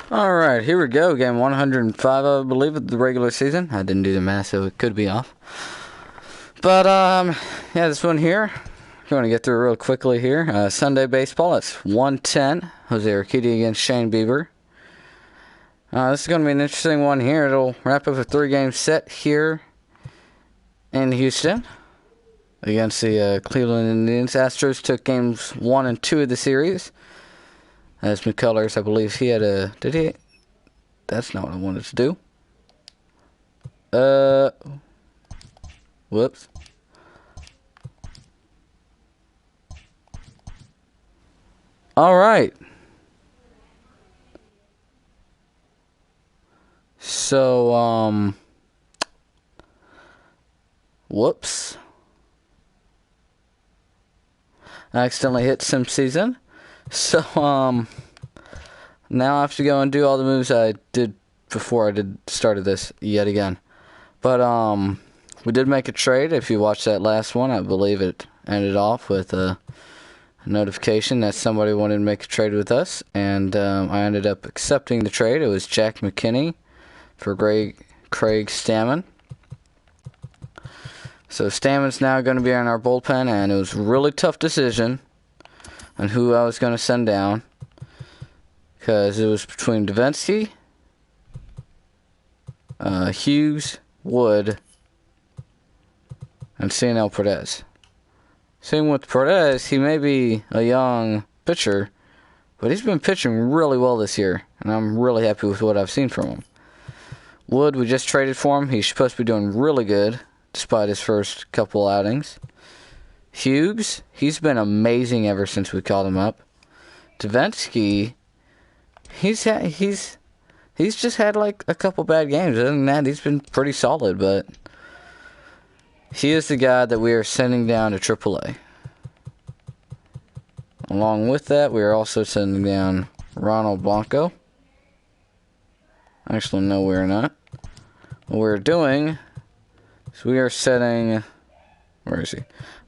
Alright, here we go. Game 105, I believe, of the regular season. I didn't do the math, so it could be off. But, yeah, this one here, I'm going to get through it real quickly here. Sunday baseball, it's 110. Jose Urquidy against Shane Bieber. This is going to be an interesting one here. It'll wrap up a 3-game set here in Houston against the Cleveland Indians. Astros took games 1 and 2 of the series. As McCullers, I believe he had a... Did he? That's not what I wanted to do. Whoops. Alright. So, whoops. I accidentally hit Sim Season. So, now I have to go and do all the moves I did before I started this yet again. But, we did make a trade. If you watched that last one, I believe it ended off with a notification that somebody wanted to make a trade with us. And, I ended up accepting the trade. It was Jack McKinney for Craig Stammen. So, Stammen's now going to be in our bullpen, and it was a really tough decision on who I was going to send down, because it was between Davinsky, Hughes, Wood, and CNL Perez. Same with Perez, he may be a young pitcher, but he's been pitching really well this year, and I'm really happy with what I've seen from him. Wood, we just traded for him. He's supposed to be doing really good, despite his first couple outings. Hughes, he's been amazing ever since we called him up. Davinsky, he's just had like a couple bad games. Other than that, he's been pretty solid, but he is the guy that we are sending down to AAA. Along with that, we are also sending down Ronald Blanco. Actually, no, we're not. What we're doing is we are setting... Where is he?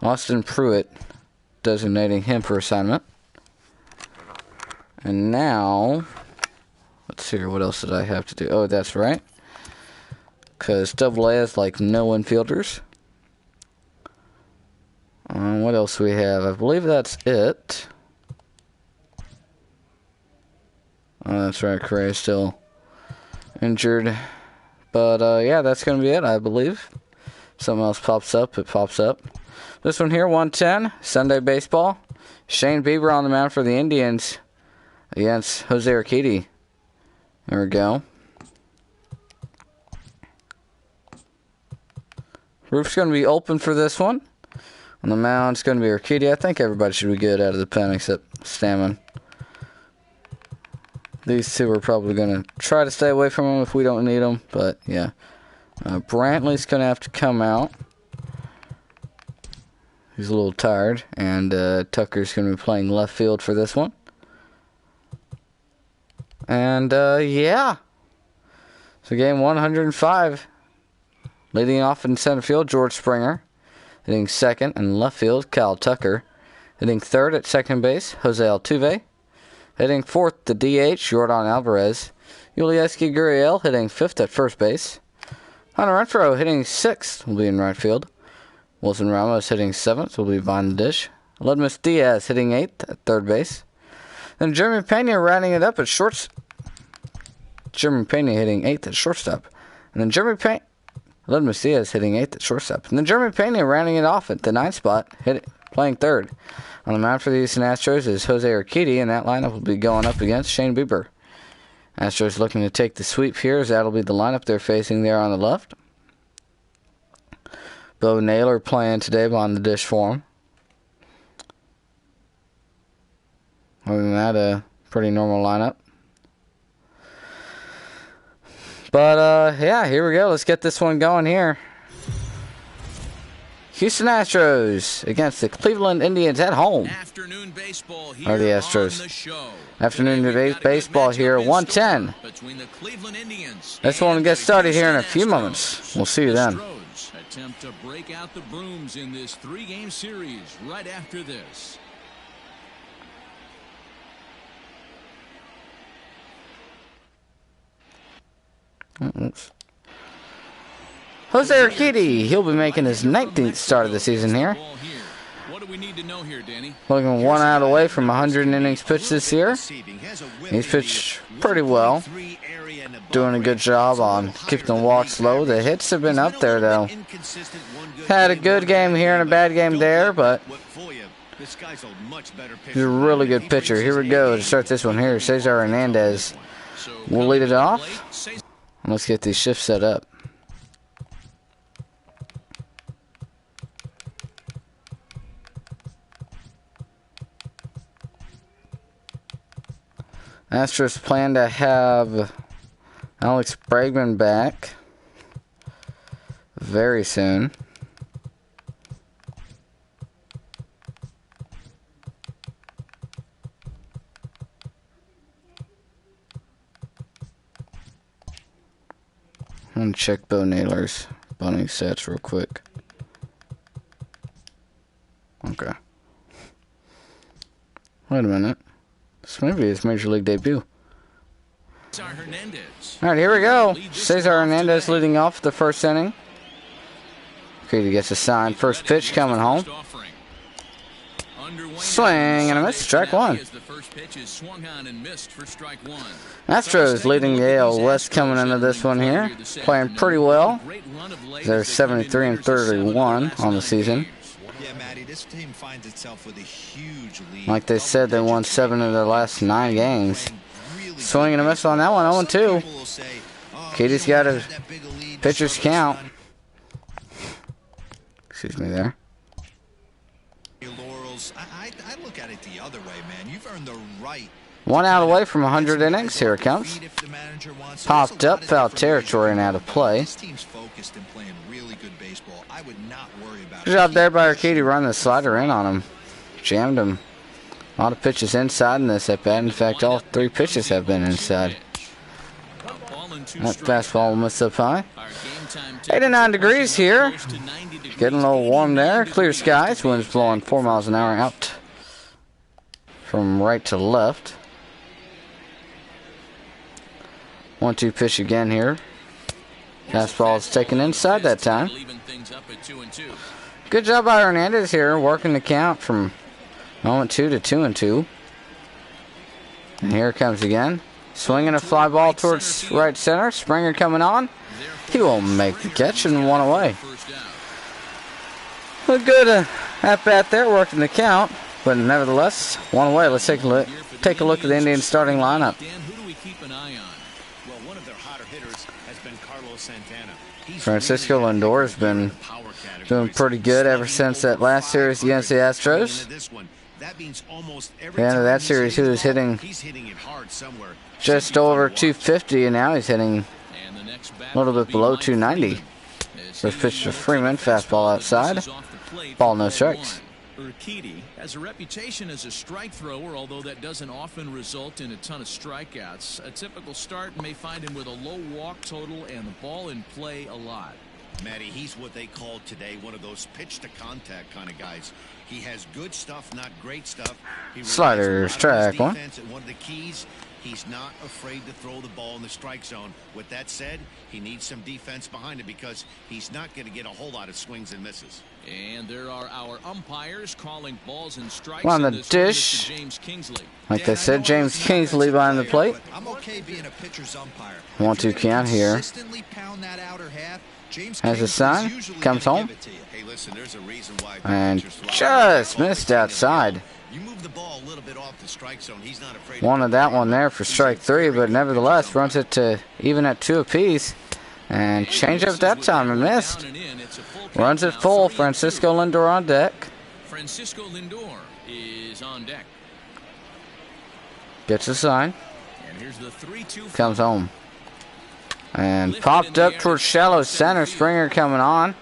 Austin Pruitt, designating him for assignment. And now, let's see here, what else did I have to do? Oh, that's right. Because AA has like no infielders. What else do we have? I believe that's it. Oh, that's right, Correa is still injured. But, yeah, that's going to be it, I believe. Something else pops up, it pops up. This one here, 110, Sunday baseball. Shane Bieber on the mound for the Indians against Jose Urquidy. There we go. Roof's going to be open for this one. On the mound, it's going to be Urquidy. I think everybody should be good out of the pen except Stammen. These two are probably going to try to stay away from him if we don't need them, but yeah. Brantley's going to have to come out. He's a little tired. And Tucker's going to be playing left field for this one. And, yeah. So game 105. Leading off in center field, George Springer. Hitting second and left field, Kyle Tucker. Hitting third at second base, Jose Altuve. Hitting fourth, the DH, Jordan Alvarez. Yulieski Gurriel hitting fifth at first base. Hunter Renfroe hitting 6th will be in right field. Wilson Ramos hitting 7th will be behind the dish. Ledmus Diaz hitting 8th at third base. Then Jeremy Pena rounding it up at Jeremy Pena hitting 8th at shortstop. And then Ledmus Diaz hitting 8th at shortstop. And then Jeremy Pena rounding it off at the 9th spot, playing third. On the mound for the Houston Astros is Jose Urquidy, and that lineup will be going up against Shane Bieber. Astros looking to take the sweep here, as that'll be the lineup they're facing there on the left. Bo Naylor playing today behind the dish for him. Other than that, a pretty normal lineup. But, yeah, here we go. Let's get this one going here. Houston Astros against the Cleveland Indians at home. Afternoon baseball here Or the Astros. on the show. Afternoon baseball here, 110. Between the Cleveland Indians This one will and get the started here in a Houston few Astros. moments. We'll see you then. Astros attempt to break out the brooms in this 3-game series right after this. Oops. Jose Urquidy, he'll be making his 19th start of the season here. What do we need to know here, Danny? Looking 1 out away from 100 innings pitched this year. He's pitched pretty well. Doing a good job on keeping the walks low. The hits have been up there, though. Had a good game here and a bad game there, but he's a really good pitcher. Here we go to start this one here. Cesar Hernandez will lead it off. Let's get these shifts set up. Astros plan to have Alex Bregman back very soon. I'm going to check Bo Naylor's bunting stats real quick. Okay. Wait a minute. This may be his major league debut. Alright, here we go. Cesar Hernandez leading off the first inning. Urquidy gets a sign. First pitch coming home. Swing and a miss. Strike one. Astros leading the AL West coming into this one here. Playing pretty well. They're 73 and 31 on the season. Like they said, they won 7 of their last 9 games. Swing and a miss on that one, 0-2. Urquidy's got a pitcher's count. Excuse me there. I look at it the other way, man. You've earned the right. 1 out away from 100 innings. Here it comes. Popped up, foul territory and out of play. Good job there by Urquidy running the slider in on him. Jammed him. A lot of pitches inside in this at bat. In fact, all 3 pitches have been inside. That fastball will miss up high. 89 degrees here. Getting a little warm there. Clear skies. Wind's blowing 4 miles an hour out from right to left. 1-2 pitch again here. Fastball is taken inside that time. Good job by Hernandez here, working the count from 0-2 to 2-2. And here it comes again. Swinging a fly ball towards right center. Springer coming on. He will make the catch and 1 away. A good at-bat there, working the count. But nevertheless, 1 away. Let's take a look at the Indians starting lineup. Francisco Lindor has been doing pretty good ever since that last series against the Astros. At the end of that series, he was hitting just over 250, and now he's hitting a little bit below 290. First pitch to Freeman, fastball outside. Ball, no strikes. Urquidy has a reputation as a strike thrower, although that doesn't often result in a ton of strikeouts. A typical start may find him with a low walk total and the ball in play a lot. Matty, he's what they call today one of those pitch to contact kind of guys. He has good stuff, not great stuff. Slider, strike one. One of the keys, he's not afraid to throw the ball in the strike zone. With that said, he needs some defense behind it because he's not going to get a whole lot of swings and misses. And there are our umpires calling balls and strikes on the dish. Like they said, James Kingsley behind the plate. I'm okay being a pitcher's umpire. 1-2 count here. Has a sign, comes home, and just missed outside. Wanted that one there for strike 3, but nevertheless runs it to even at 2 apiece. And change up that time and missed. Runs it full. Francisco Lindor on deck. Francisco Lindor is on deck. Gets a sign. And here's the 3-2. Comes home. And popped up towards shallow center. Springer coming on.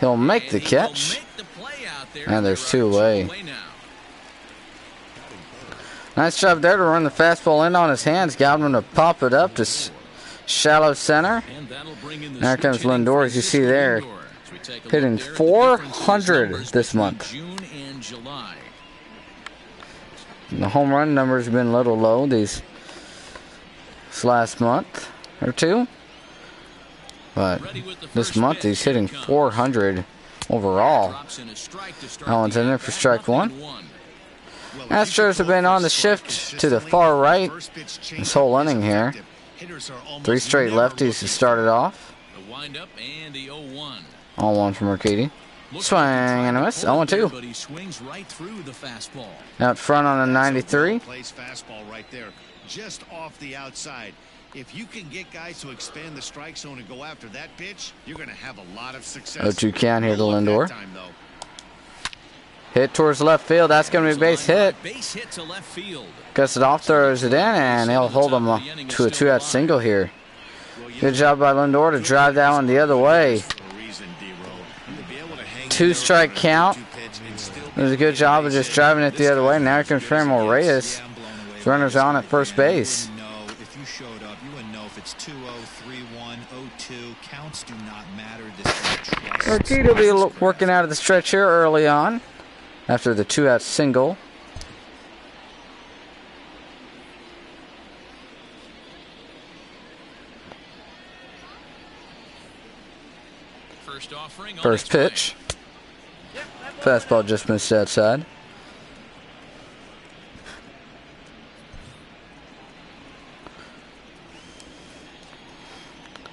He'll make the catch. And there's 2 away. Nice job there to run the fastball in on his hands. Got him to pop it up to shallow center. There comes Lindor, as you see there, hitting 400 this month. The home run numbers have been a little low this last month or 2. but this month he's hitting 400 overall. That one's in there for strike one. Astros have been on the shift to the far right this whole inning here. 3 straight lefties to start it off. 0-1 from Urquidy. Swing and a miss. 0-2. Out front on the 93. Just off the outside. If you can get guys to expand the strike zone and go after that pitch, you're going to have a lot of success. 0-2 count here to Lindor. Hit towards left field. That's going to be a base hit. Guts it off, throws it in, and he'll hold him to a 2-out single here. Good job by Lindor to drive that one the other way. 2-strike count. It was a good job of just driving it the other way. Now here comes Framil Reyes. Runners on at first base. If you showed up, you wouldn't know if it's 2-0, 3-1, 0-2. Counts do not matter. Urquidy will be working out of the stretch here early on after the 2-out single. First pitch. Fastball just missed outside.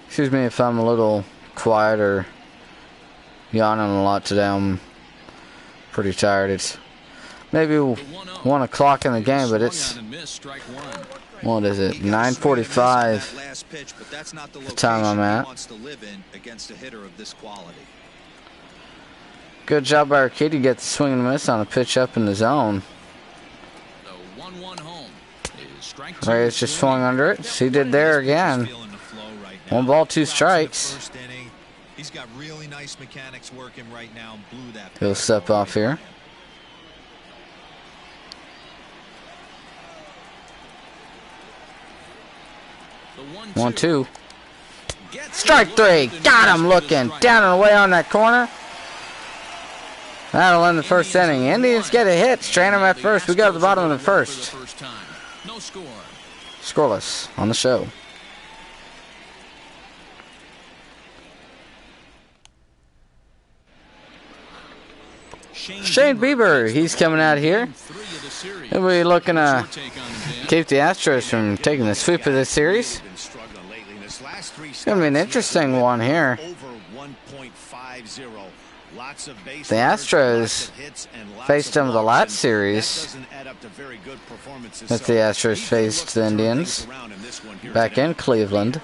Excuse me if I'm a little quiet or yawning a lot today. I'm pretty tired. It's maybe 1 o'clock in the game, but it's, what is it, 9:45 the time I'm at. Good job by Urquidy to get the swing and miss on a pitch up in the zone. Reyes just swung under it. He did there again. 1 ball, 2 strikes. He's got really nice mechanics working right now. Blew that. He'll step off here. The 1-2. Strike 3. Got him looking down and away on that corner. That'll end the first inning. Indians get a hit. Strain them at first. We got to the bottom of the first. Scoreless on the show. Shane Bieber, he's coming out here. He'll be looking to keep the Astros from taking the sweep of this series. It's going to be an interesting one here. The Astros faced them the last series that the Astros faced the Indians back in Cleveland.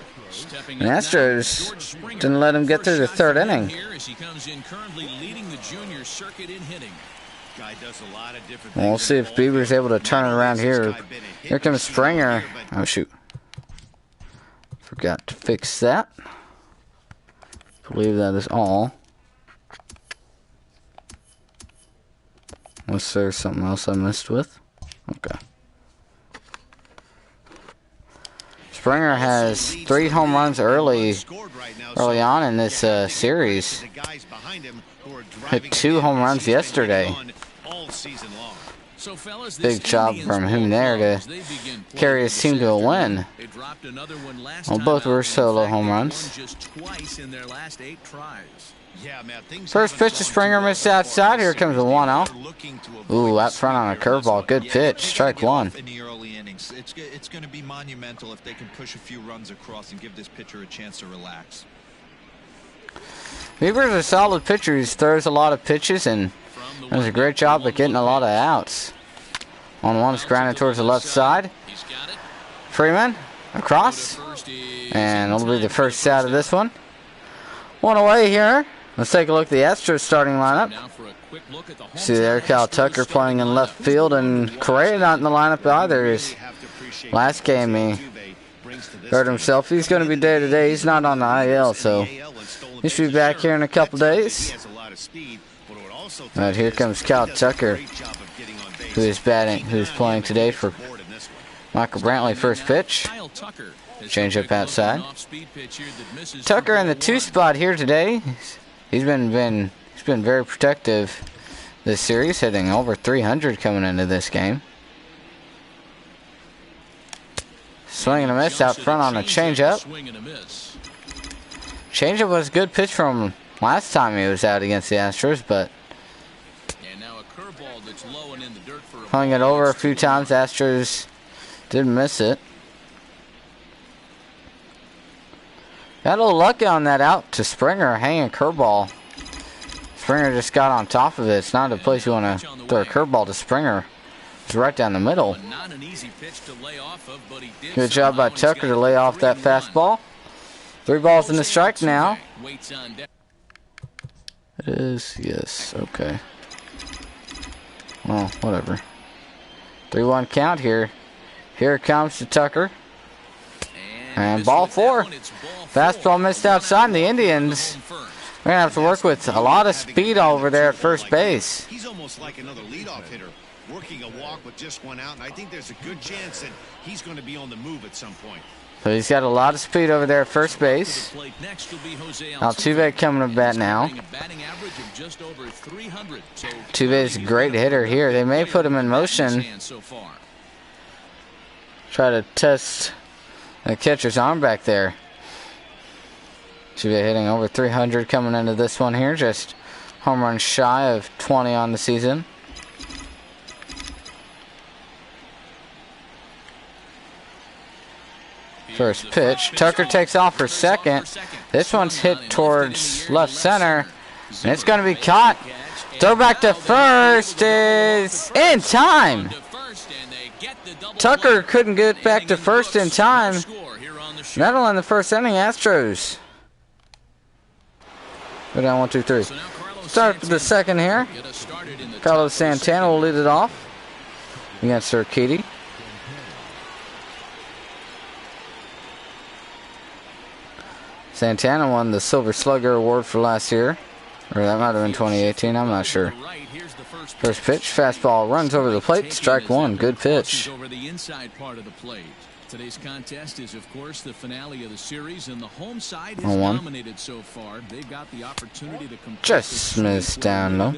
And the Astros didn't let him get through the 3rd inning. We'll see if Bieber's able to turn it around here. Here comes Springer. Oh, shoot. Forgot to fix that. I believe that is all. Unless there's something else I missed with. Okay. Springer has 3 home runs early on in this series. Hit 2 home runs yesterday. Big job from him there to carry his team to a win. Well, both were solo home runs. First pitch to Springer, missed outside. Here comes the 1-0. Ooh, out front on a curveball. Good pitch. Strike 1. It's going to be monumental if they can push a few runs across and give this pitcher a chance to relax. Bieber's a solid pitcher. He throws a lot of pitches and does a great job at getting a lot of outs. 1-1 is grounded towards the left side. Freeman across. And it'll be the first out of this one. 1 away here. Let's take a look at the Astros starting lineup. See there, Kyle Tucker playing in left field, and Correa not in the lineup either. His last game he hurt himself. He's going to be day to day. He's not on the IL, so he should be back here in a couple days. But here comes Kyle Tucker, who is playing today for Michael Brantley. First pitch. Change up outside. Tucker in the 2 spot here today. He's been very protective this series, hitting over 300 coming into this game. Swing and a miss out front on a changeup. Changeup was a good pitch from last time he was out against the Astros, but And now a curveball that's low and in the dirt for a hung it over a few times. Astros did miss it. Got a little lucky on that out to Springer, hanging curveball. Springer just got on top of it. It's not a place you want to throw a curveball to Springer. It's right down the middle. Not an easy pitch to lay off of, but he did. Good job by Tucker to lay off that fastball. 3 balls in the strike now. It is, yes, okay. Well, whatever. 3-1 count here. Here it comes to Tucker. And ball 4. Fastball missed outside, and the Indians are going to have to work with a lot of speed over there at first base. He's almost like another leadoff hitter, working a walk with just 1 out, and I think there's a good chance that he's going to be on the move at some point. So he's got a lot of speed over there at first base. Altuve coming to bat now. Altuve's a great hitter here. They may put him in motion. Try to test the catcher's arm back there. Altuve hitting over 300 coming into this one here. Just home run shy of 20 on the season. First pitch. Tucker takes off for second. This one's hit towards left center. And it's going to be caught. Throw back to first is in time. Tucker couldn't get back to first in time. Not only in the first inning, Astros go down 1, 2, 3. Start the second here. Carlos Santana will lead it off against Urquidy. Santana won the Silver Slugger Award for last year. Or that might have been 2018, I'm not sure. First pitch, fastball runs over the plate, strike 1, good pitch. Over the inside part of the plate. Today's contest is, of course, the finale of the series, and the home side has dominated so far. They've got the opportunity to complete just missed down though.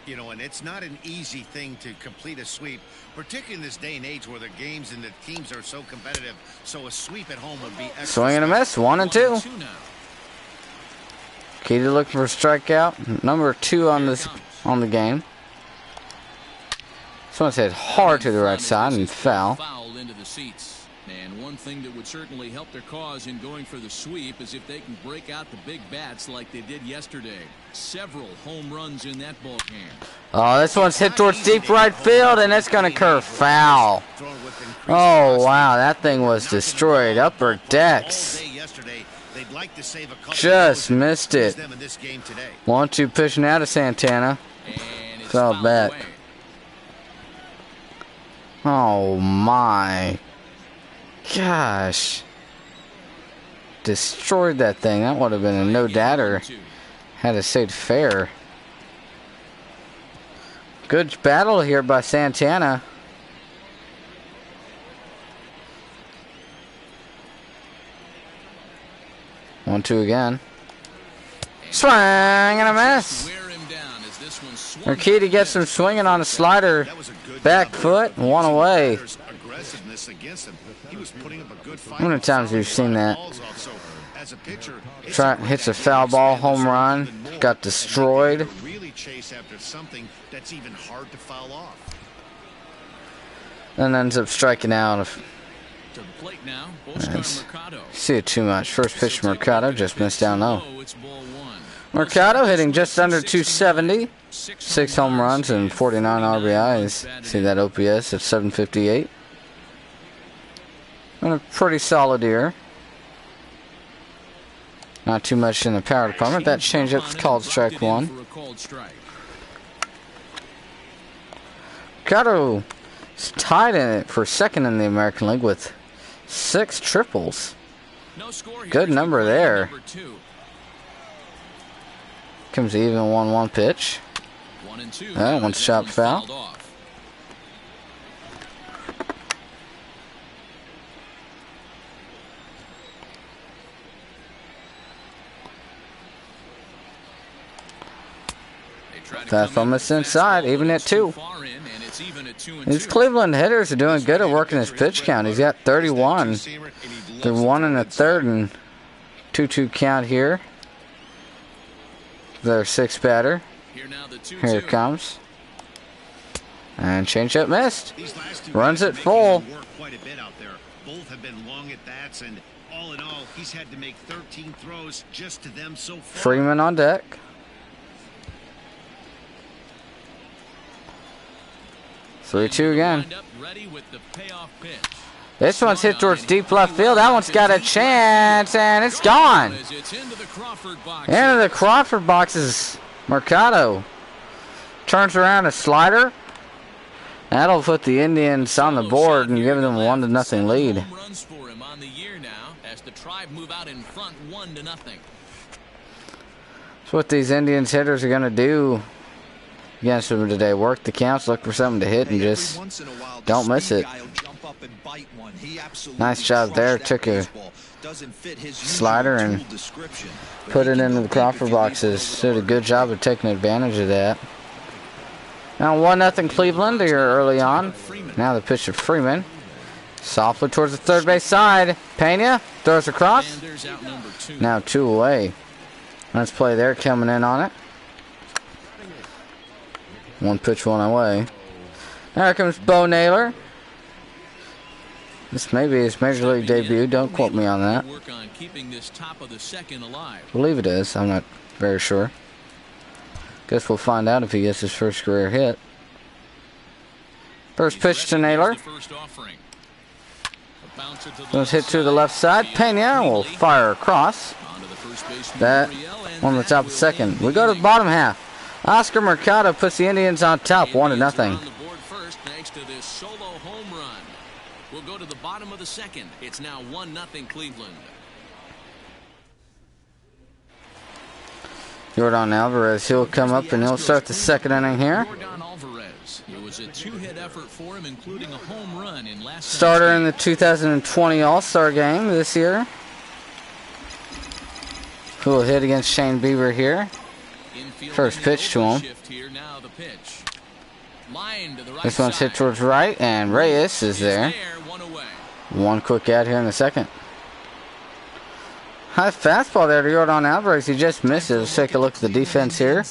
You know, and it's not an easy thing to complete a sweep, particularly in this day and age where the games and the teams are so competitive. So a sweep at home would be excellent. Swing and a miss, 1 and 2. Keita looking for a strikeout. Number 2 on the game. This one's hit hard to the right side and foul. Into the seats. And one thing that would certainly help their cause in going for the sweep is if they can break out the big bats like they did yesterday. Several home runs in that ball game. Oh, this one's hit towards deep right field, and it's going to curve foul. Oh, wow, that thing was destroyed. Upper decks. Just missed it. 1-2 pitch now to Santana. Fell back. Oh my gosh. Destroyed that thing. That would have been a no-doubter had it stayed fair. Good battle here by Santana. One, two again. Swing and a miss. Urquidy gets him swinging on a slider. Back foot, 1 away. How many times have you seen that? Hits a foul ball, home run, got destroyed. And ends up striking out. See it too much. First pitch to Mercado, just missed down low. Mercado hitting just under 270. 6 home runs and 49 RBIs. See that OPS at 758. And a pretty solid year. Not too much in the power department. That changeup's called strike 1. Mercado is tied in it for second in the American League with 6 triples. Good number there. Comes even 1-1 pitch. That one's chopped foul. Fastball missed inside, even at 2. These Cleveland hitters are doing good at working his pitch count. He's got 31. They're 1 1/3 and 2-2 count here. Their sixth batter. Here it comes. And changeup missed. Runs it full. Quite a bit out there. Both have been long at bats, and all in all, he's had to make 13 throws just to them so far. Freeman on deck. Three-two again. This one's hit towards deep left field. That one's got a chance, and it's gone. Into the Crawford boxes. Mercado turns around a slider. That'll put the Indians on the board and give them a 1-0 lead. That's what these Indians hitters are going to do against them today. Work the counts, look for something to hit, and just don't miss it. Nice job there. Took a slider and put it into the Crawford boxes. Did a good job of taking advantage of that. Now 1-0 Cleveland here early on. Now the pitch to Freeman. Softly towards the third base side. Pena throws across. Now 2 away. Nice play there coming in on it. 1 pitch, 1 away. There comes Bo Naylor. This may be his Major League debut. Don't quote me on that. I believe it is. I'm not very sure. Guess we'll find out if he gets his first career hit. First pitch to Naylor. Goes hit to the left side. Pena will fire across. That on the top of the second. We go to the bottom half. Oscar Mercado puts the Indians on top, 1-0. We'll go to the bottom of the second. It's now 1-0 Cleveland. Yordan Alvarez, he'll come up and he'll start the second inning here. It was a 2-hit effort for him, including a home run in last starter in the 2020 All-Star game this year. Who will hit against Shane Bieber here. First pitch to him. This one's hit towards right, and Reyes is there. 1 quick out here in the second. High fastball there to Yordan Alvarez. He just missed it. Let's take a look at the defense here.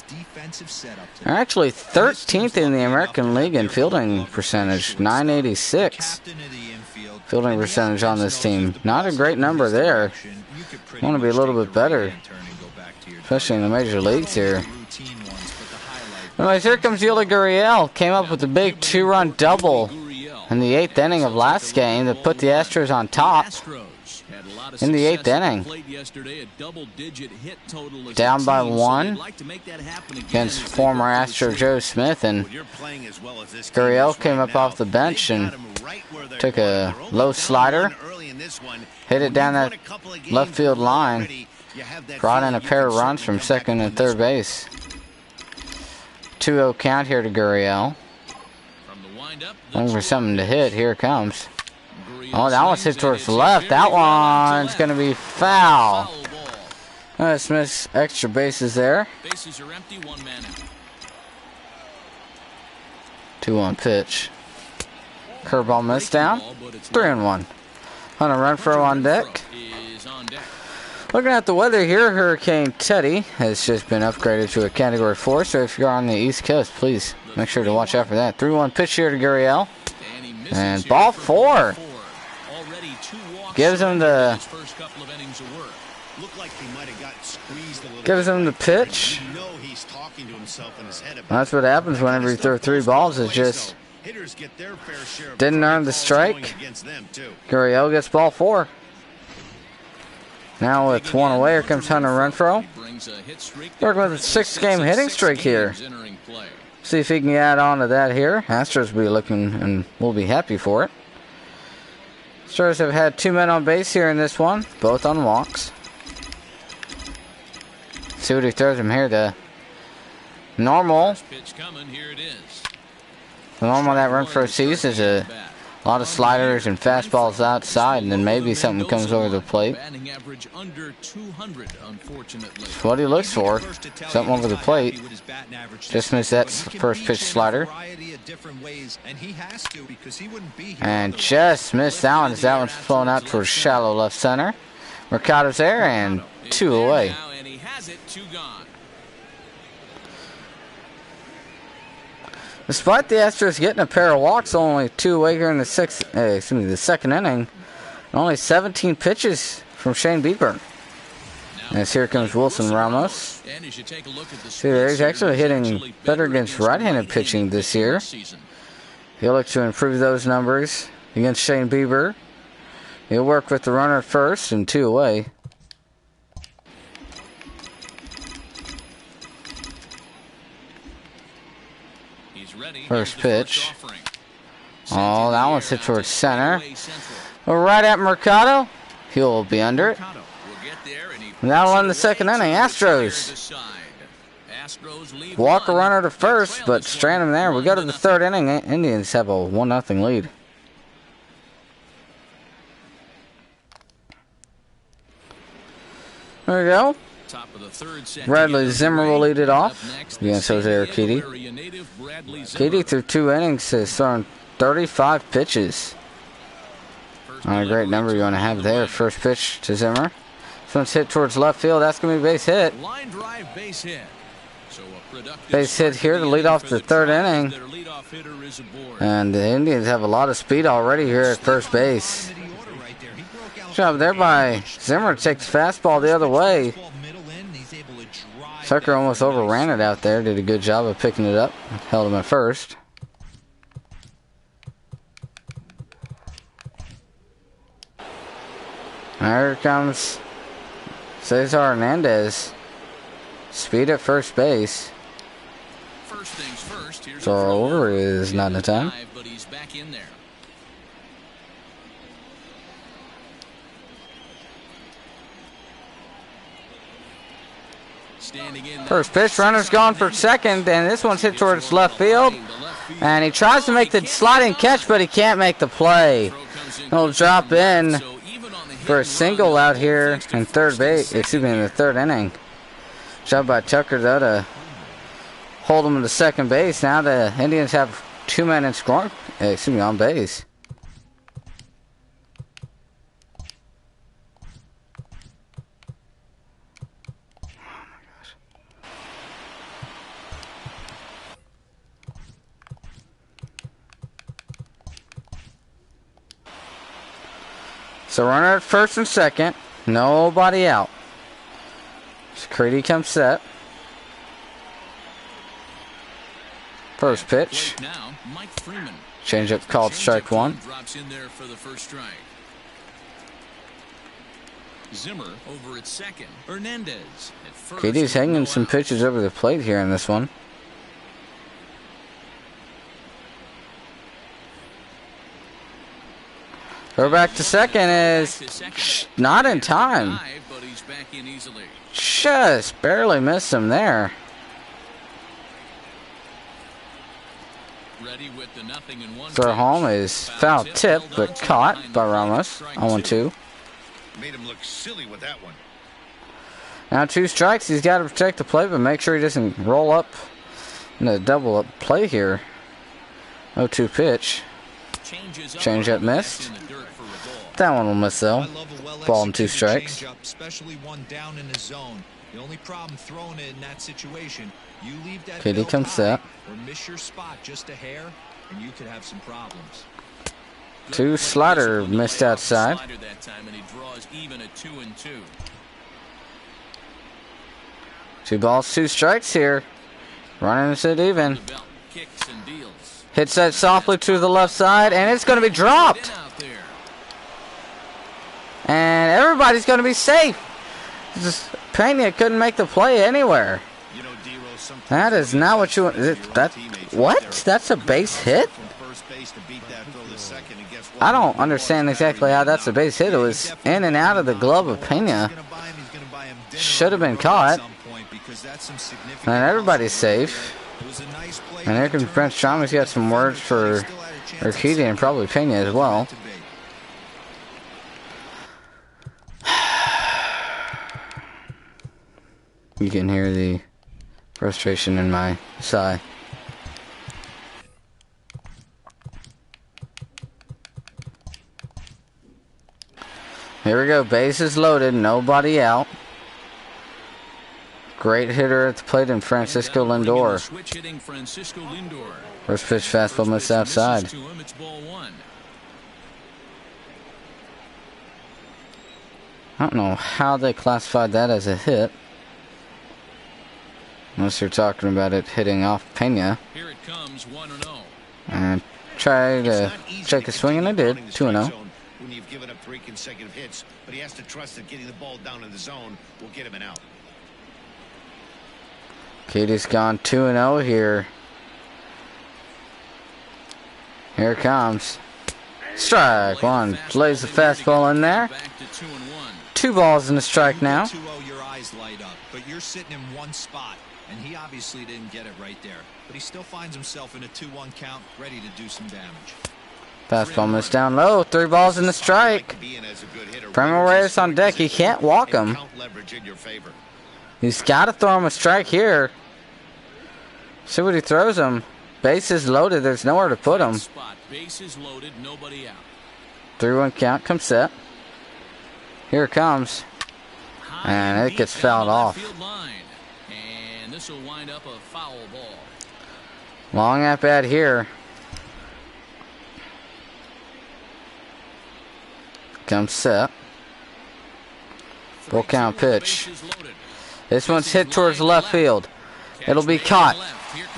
They're actually 13th in the American League in fielding percentage. .986 fielding percentage on this team. Not a great number there. Want to be a little bit better, especially in the major leagues here. Anyways, here comes Yuli Gurriel. Came up with a big 2-run double in the 8th inning of last game that put the Astros on top. In the 8th inning. Down by 1 against former Astro Joe Smith, and Gurriel came up off the bench and took a low slider, hit it down that left field line, brought in a pair of runs from second and third base. 2-0 count here to Gurriel. Looking for something to hit. Here it comes. Oh, that one's hit towards the left. That one's going to be foul. Let's miss extra bases there. Bases are empty, 1 man out. 2-1 pitch. Curveball missed down. 3-1. Hunter Renfroe on deck. Looking at the weather here, Hurricane Teddy has just been upgraded to a Category 4, so if you're on the East Coast, please make sure to watch out for that. 3-1 pitch here to Gurriel. And ball 4. Gives him the pitch. That's what happens whenever you throw 3 balls. It just didn't earn the strike. Gurriel gets ball 4. Now with 1 away, here comes Hunter Renfroe. Working with a 6-game hitting streak here. See if he can add on to that here. Astros will be looking and will be happy for it. Astros have had 2 men on base here in this one, both on walks. See what he throws him here. The normal that Renfroe sees is a lot of sliders and fastballs outside, and then maybe something comes over the plate. That's what he looks for. Something over the plate. Just missed that first pitch slider. And just missed that one as that one's flown out towards shallow left center. Mercado's there, and 2 away. Now, and he has it, 2 gone. Despite the Astros getting a pair of walks, only 2 away here in the the second inning. Only 17 pitches from Shane Bieber. As here comes Wilson Ramos. See there, he's actually hitting better against right-handed pitching this year. He'll look to improve those numbers against Shane Bieber. He'll work with the runner at first and 2 away. First pitch. Oh, that one's hit towards center. Right at Mercado. He'll be under it. And that'll end the second inning. Astros walk a runner to first, but strand him there. We go to the third inning. Indians have a 1-0 lead. There we go. Bradley Zimmer will lead it off against Jose Urquidy. Urquidy through 2 innings has thrown 35 pitches. Not a great number you want to have there. First pitch to Zimmer. This one's hit towards left field. That's going to be a base hit. Base hit here to lead off the third inning. And the Indians have a lot of speed already here at first base. Good job there by Zimmer to take the fastball the other way. Tucker almost overran it out there. Did a good job of picking it up. Held him at first. Here comes Cesar Hernandez. Speed at first base. Throw over is not in time. First pitch, runner's gone for second, and this one's hit towards left field. And he tries to make the sliding catch, but he can't make the play. He'll drop in for a single out here in third base, in the third inning. Job by Tucker though to hold him to second base. Now the Indians have 2 men in scoring, on base. So runner at first and second. Nobody out. Creedy comes set. First pitch. Changeup called strike 1. Zimmer over at second. Hernandez at first. Creedy's hanging some pitches over the plate here in this one. Throw back to second is not in time. Just barely missed him there. Throw home is foul tip, but caught by Ramos. 0-2. Made him look silly with that one. Now 2 strikes. He's got to protect the play, but make sure he doesn't roll up in a double up play here. 0-2 pitch. Changeup missed. That one will miss though. Ball and 2 strikes. Especially one down in the zone. The only problem throwing it in that situation, you leave that Kitty comes set. or miss your spot just a hair, and you could have some problems. 2 slider missed outside. 2 balls, 2 strikes here. Running it even. Hits that softly to the left side, and it's going to be dropped. And everybody's going to be safe. Pena couldn't make the play anywhere. That is not what you want. What? That's a base hit? I don't understand exactly how that's a base hit. It was in and out of the glove of Pena. Should have been caught. And everybody's safe. And here comes Brent Strom. He's got some words for Urquidy and probably Pena as well. You can hear the frustration in my sigh. Here we go. Bases loaded. Nobody out. Great hitter at the plate in Francisco Lindor. First pitch fastball missed outside. I don't know how they classified that as a hit. Unless you're talking about it hitting off Pena. Here it comes, 1-0. And try to check a swing, and I did. 2-0. When you've given up 3 consecutive hits, but he has to trust that getting the ball down in the zone will get him an out. Katie's gone 2-0 here. Here it comes. Strike one. Lays the fastball in there. 2 balls in the strike now. 2-0, your eyes light up, but you're sitting in one spot, and he obviously didn't get it right there. But he still finds himself in a 2-1 count, ready to do some damage. Fastball missed down low. 3 balls in the strike. Primo Reyes on deck. He can't walk him. He's got to throw him a strike here. See what he throws him. Bases loaded. There's nowhere to put him. Bases loaded, nobody out. 3-1 count. Come set. Here it comes. And it gets fouled off. And this will wind up a foul ball. Long at bat here. Comes set. Full count pitch. This one's hit towards left field. It'll be caught.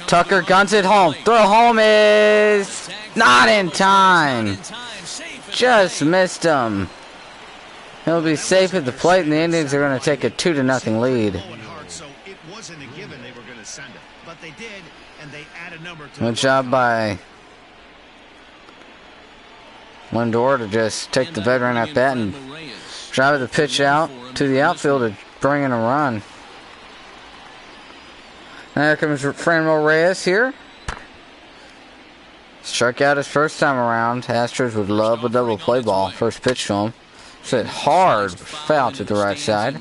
Tucker guns it home. Throw home is not in time. Just missed him. He'll be safe at the plate, and the Indians are going to take a 2-0 lead. Good job by Lindor to just take the veteran at bat and drive the pitch out to the outfield to bring in a run. There comes Franmil Reyes here. Struck out his first time around. Astros would love a double play ball. First pitch to him. Hit hard, foul to the right side.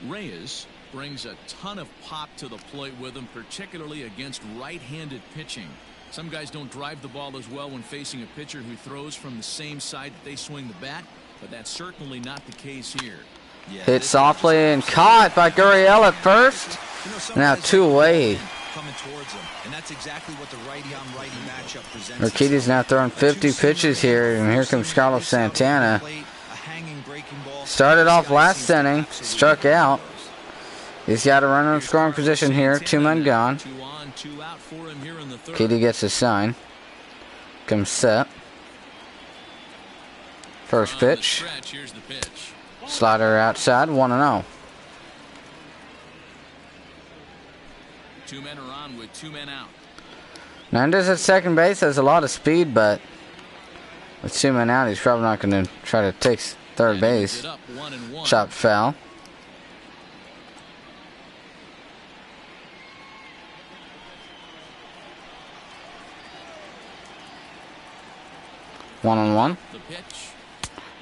Reyes brings a ton of pop to the plate with him, particularly against right-handed pitching. Some guys don't drive the ball as well when facing a pitcher who throws from the same side that they swing the bat, but that's certainly not the case here. Yeah, hit softly and caught by Gurriel at first. Now 2 away. Coming towards him, and that's exactly what the righty-on-righty matchup presents. Urquidy's now throwing 50 pitches here, and here comes Carlos Santana. Started off last inning, struck out. He's got a runner in scoring position here, 2 men gone. Urquidy gets a sign. Comes set. First pitch. Slider outside, 1-0. 2 men are on with 2 men out. Nandez at second base has a lot of speed, but with 2 men out, he's probably not going to try to take third base. Chopped foul. One on one.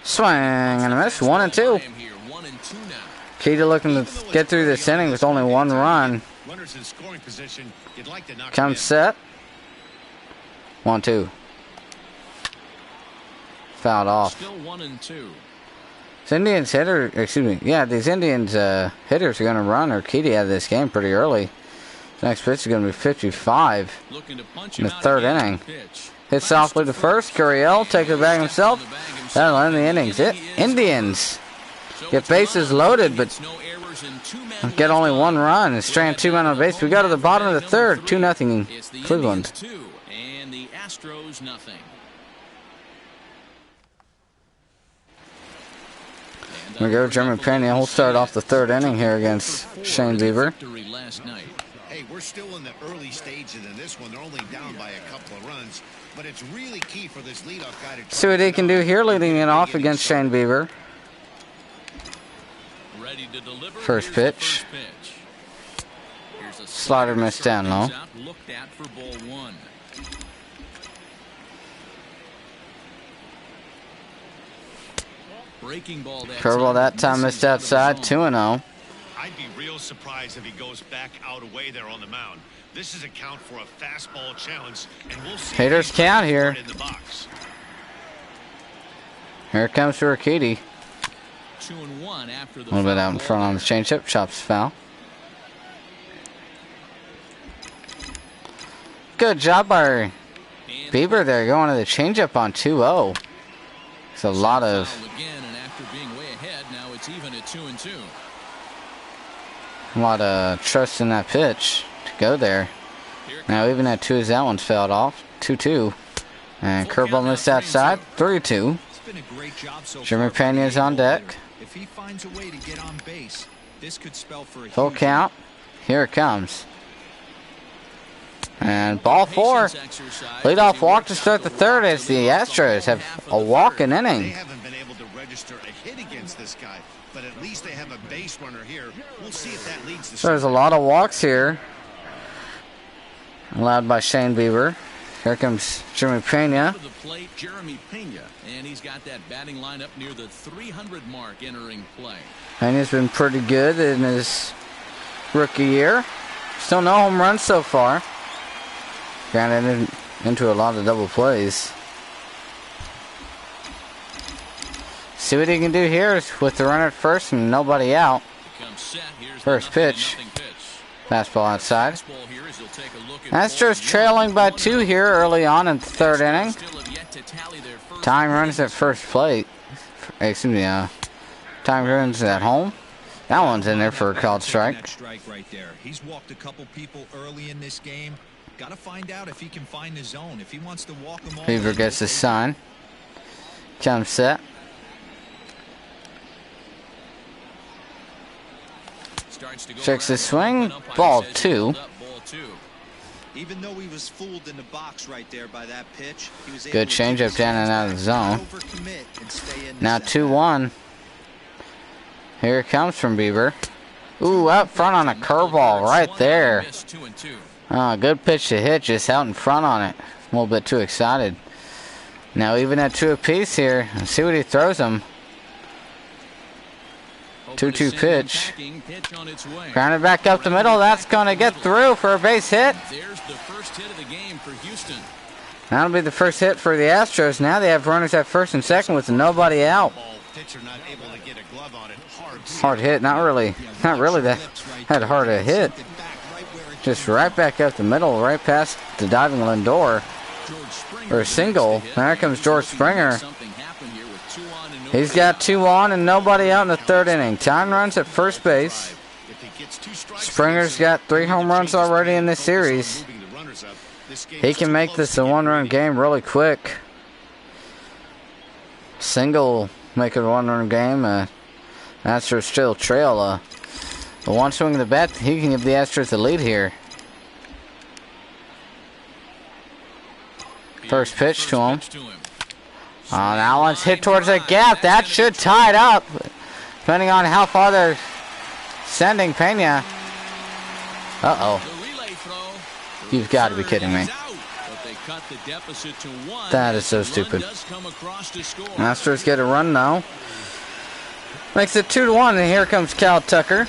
Swing and a miss. 1-2. Key to looking to get through this inning with only 1 run. Comes set. 1-2. Fouled off. Still 1-2. These Indians these Indians hitters are going to run Urquidy out of this game pretty early. Next pitch is going to be 55 in the 3rd inning. Hit softly to first. Gurriel takes it back himself. That'll end the innings. Indians get bases loaded, but get only 1 run and strand 2 men on base. We go to the bottom of the 3rd. 2-0 Cleveland. And the Astros nothing. Here we go, Jeremy Pena. He'll start off the 3rd inning here against Shane Bieber. Hey, we're still in the early stages in this one. They're only down by a couple of runs, but it's really key for this leadoff guy to see what he can do here, leading it off against Shane Bieber. First pitch. Slider missed down low. Curveball that time missed outside. 2-0. I'd be real surprised if he goes back out away there on the mound. This is a count for a fastball challenge, and we'll see. Haters count here. Here comes Urquidy. 2-1 after the A little bit out in foul front ball on the changeup. Chops foul. Good job by Bieber there, going to the changeup on 2-0. It's a lot of Foul again, and after being way ahead, now it's even at 2-2. trust in that pitch to go there. Now even at 2 as that one's fouled off. 2-2. And curveball missed outside. 3-2. It's been a great job so Jeremy far. Pena's on deck. If he finds a way to get on base, this could spell for a Full huge count. Here it comes. And ball 4. Leadoff walk to start the third as the Astros have a walking They inning. haven't been able to register a hit against this guy, but at least they have a base runner here. We'll see if that leads to So there's a lot of walks here. Allowed by Shane Bieber. Here comes Jeremy Pena. To the plate, Jeremy Pena, and he's got that batting lineup near the 300 mark entering play. Pena's been pretty good in his rookie year. Still no home runs so far. Granted into a lot of double plays. See what he can do here with the runner at first and nobody out. Becomes set. Here's First the pitch. 0-0 pitch. Fastball outside. Fastball here as he'll take a look at Astros ball trailing by 1. 2 here early on in the third inning. Still have yet to tally their first Tying runs innings. at first plate. Excuse me, tying runs at home. That one's in there for a called strike. That strike right there. He's walked a couple people early in this game. Got to find out if he can find the zone. If he wants to walk them all. Beaver gets the sign. Comes set. Starts to go Checks the around. swing. Umpire Ball says 2. hold up, ball 2. Even though he was fooled in the box right there by that pitch, he was Good able to keep changeup his down and hands out of back, the zone. not overcommit, and stay in Now this 2-1. Here it comes from Bieber. Ooh, out front on a curveball right there. Miss 2-2. Good pitch to hit, just out in front on it. A little bit too excited. Now even at 2 apiece here. Let's see what he throws him. 2-2 pitch. On its way. Grounded back up the middle. That's going to get through for a base hit. There's the first hit of the game for Houston. That'll be the first hit for the Astros. Now they have runners at first and second with nobody out. ball. Pitcher not able to get a glove on it. Hard hit. Not really that hard a hit. Just right back up the middle, right past the diving Lindor. Or a single. There comes George Springer. He's got 2 on and nobody out in the third inning. Time runs at first base. Springer's got 3 home runs already in this series. He can make this a 1-run game really quick. Single make it a 1-run game. Astros still trail. But one swing of the bat, he can give the Astros the lead here. First pitch to him. That one's hit towards the gap. That should tie it up. Depending on how far they're sending Pena. Uh-oh. You've got to be kidding me. That is so stupid. Astros get a run now. Makes it 2-1, and here comes Cal Tucker.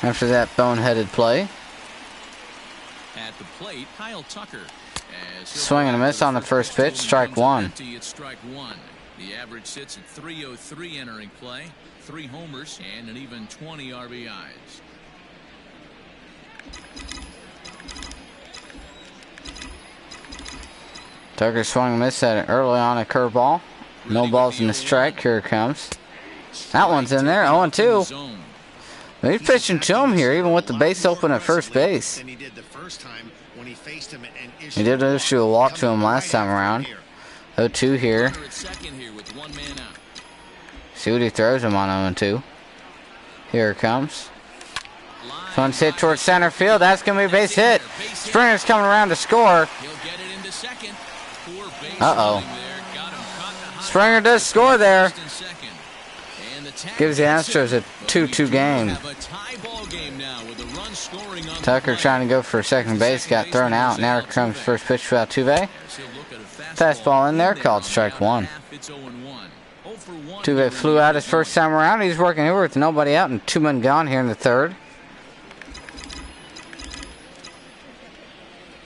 After that boneheaded play. At the plate, Kyle Tucker. Swing and a miss on the first pitch, strike 1. It's strike 1. The average sits at 303 entering play. 3 homers and an even 20 RBIs. Tucker swung and missed at it early on a curveball. No balls in the strike. Here it comes. That one's in there. 0-2. He's pitching to him here, even with the base open at first base. He did issue a walk to him last time around. 0-2 here. See what he throws him on 0-2. Here it comes. One's hit towards center field. That's going to be a base hit. Springer's coming around to score. Uh-oh. Springer does score there. Gives the Astros a 2-2 game. Tucker trying to go for second base, got thrown out. Now here comes first pitch for Altuve. Fastball in there, called strike 1. Altuve flew out his first time around. He's working over with nobody out and 2 men gone here in the third.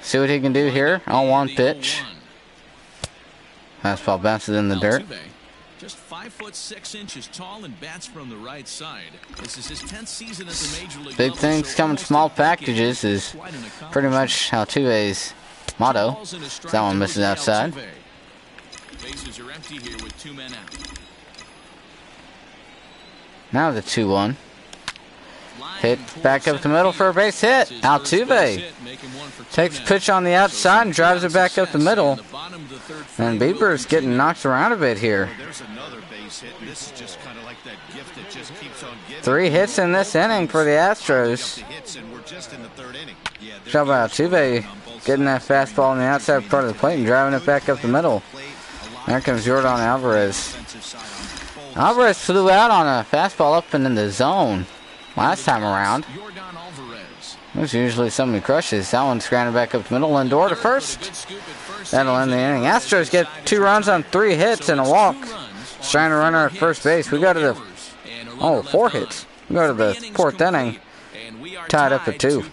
See what he can do here on 1 pitch. Fastball bounces in the dirt. Just 5'6" tall and bats from the right side. This is his 10th season at the major league Big level, things so come in almost small a decade. packages is Quite an pretty accomplishment. much Altuve's motto. Balls and a strike That one to misses Jose outside. Altuve. Bases are empty here with 2 men out. Now the 2-1. Hit back up the middle for a base hit. Altuve takes pitch on the outside and drives it back up the middle. And Bieber's getting knocked around a bit here. There's another base hit. This is just kind of like that gift that just keeps on giving. 3 hits in this inning for the Astros. And we're just in the 3rd inning. Job by Altuve getting that fastball on the outside part of the plate and driving it back up the middle. There comes Yordan Alvarez. Alvarez flew out on a fastball up and in the zone last time around. There's usually somebody crushes. That one's grounded back up the middle. Lindor to first. That'll end the inning. Astros get 2 runs on 3 hits and a walk. Trying to run at first base. We go to the 4 hits. We go to the 4th inning. Tied up at 2.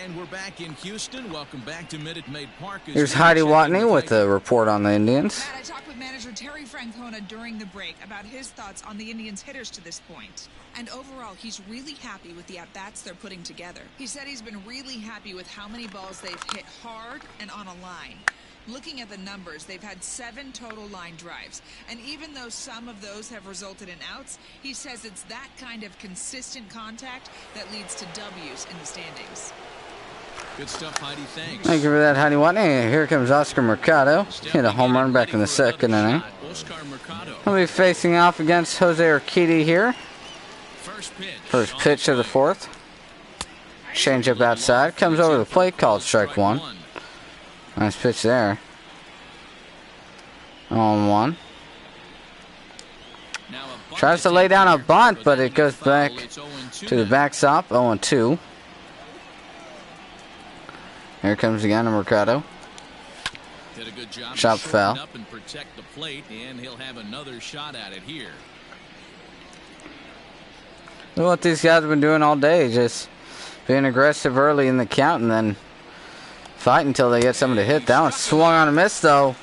And we're back in Houston. Welcome back to Minute Maid Park. Here's Heidi Watney with a report on the Indians. Matt, I talked with manager Terry Francona during the break about his thoughts on the Indians' hitters to this point. And overall, he's really happy with the at-bats they're putting together. He said he's been really happy with how many balls they've hit hard and on a line. Looking at the numbers, they've had 7 total line drives. And even though some of those have resulted in outs, he says it's that kind of consistent contact that leads to W's in the standings. Good stuff, Heidi. Thanks. Thank you for that, Heidi Watney. Here comes Oscar Mercado. Hit a home run back in the 2nd inning. He'll be facing off against Jose Urquidy here. First pitch of the 4th. Change up outside. Comes over the plate, called strike 1. Nice pitch there. 0-1. Tries to lay down a bunt, but it goes back to the backstop. 0-2. Here comes again to Mercado. Did a good job Chop to foul. shorten up and protect the plate, and he'll have another shot at it here. Look what these guys have been doing all day, just being aggressive early in the count and then fight until they get someone to hit. That one swung on a miss, though.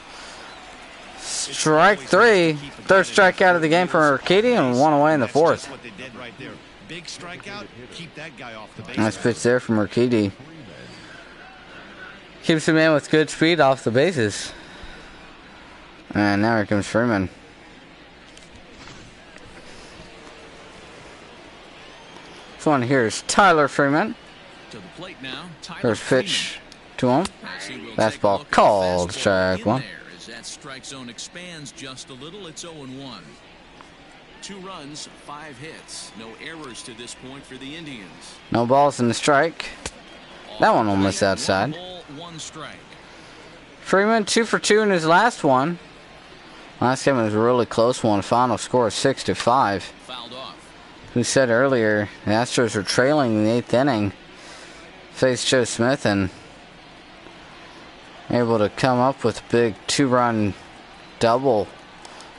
Strike 3. 3rd strikeout of the game for Urquidy, and 1 away in the 4th. Big strikeout, keep that guy off the base. Nice pitch there from Urquidy. Keeps the man with good speed off the bases. And now here comes Freeman. This one here is Tyler Freeman. To the plate now. First pitch to him. Fastball called strike 1. As that strike zone expands just a little, it's 0-1. 2 runs, 5 hits. No errors to this point for the Indians. No balls in the strike. That one will miss outside. 1 strike. Freeman 2 for 2 in his last one. Last game was a really close one. Final score 6-5. Fouled off. Who said earlier the Astros were trailing in the 8th inning. Faced Joe Smith and able to come up with a big 2-run double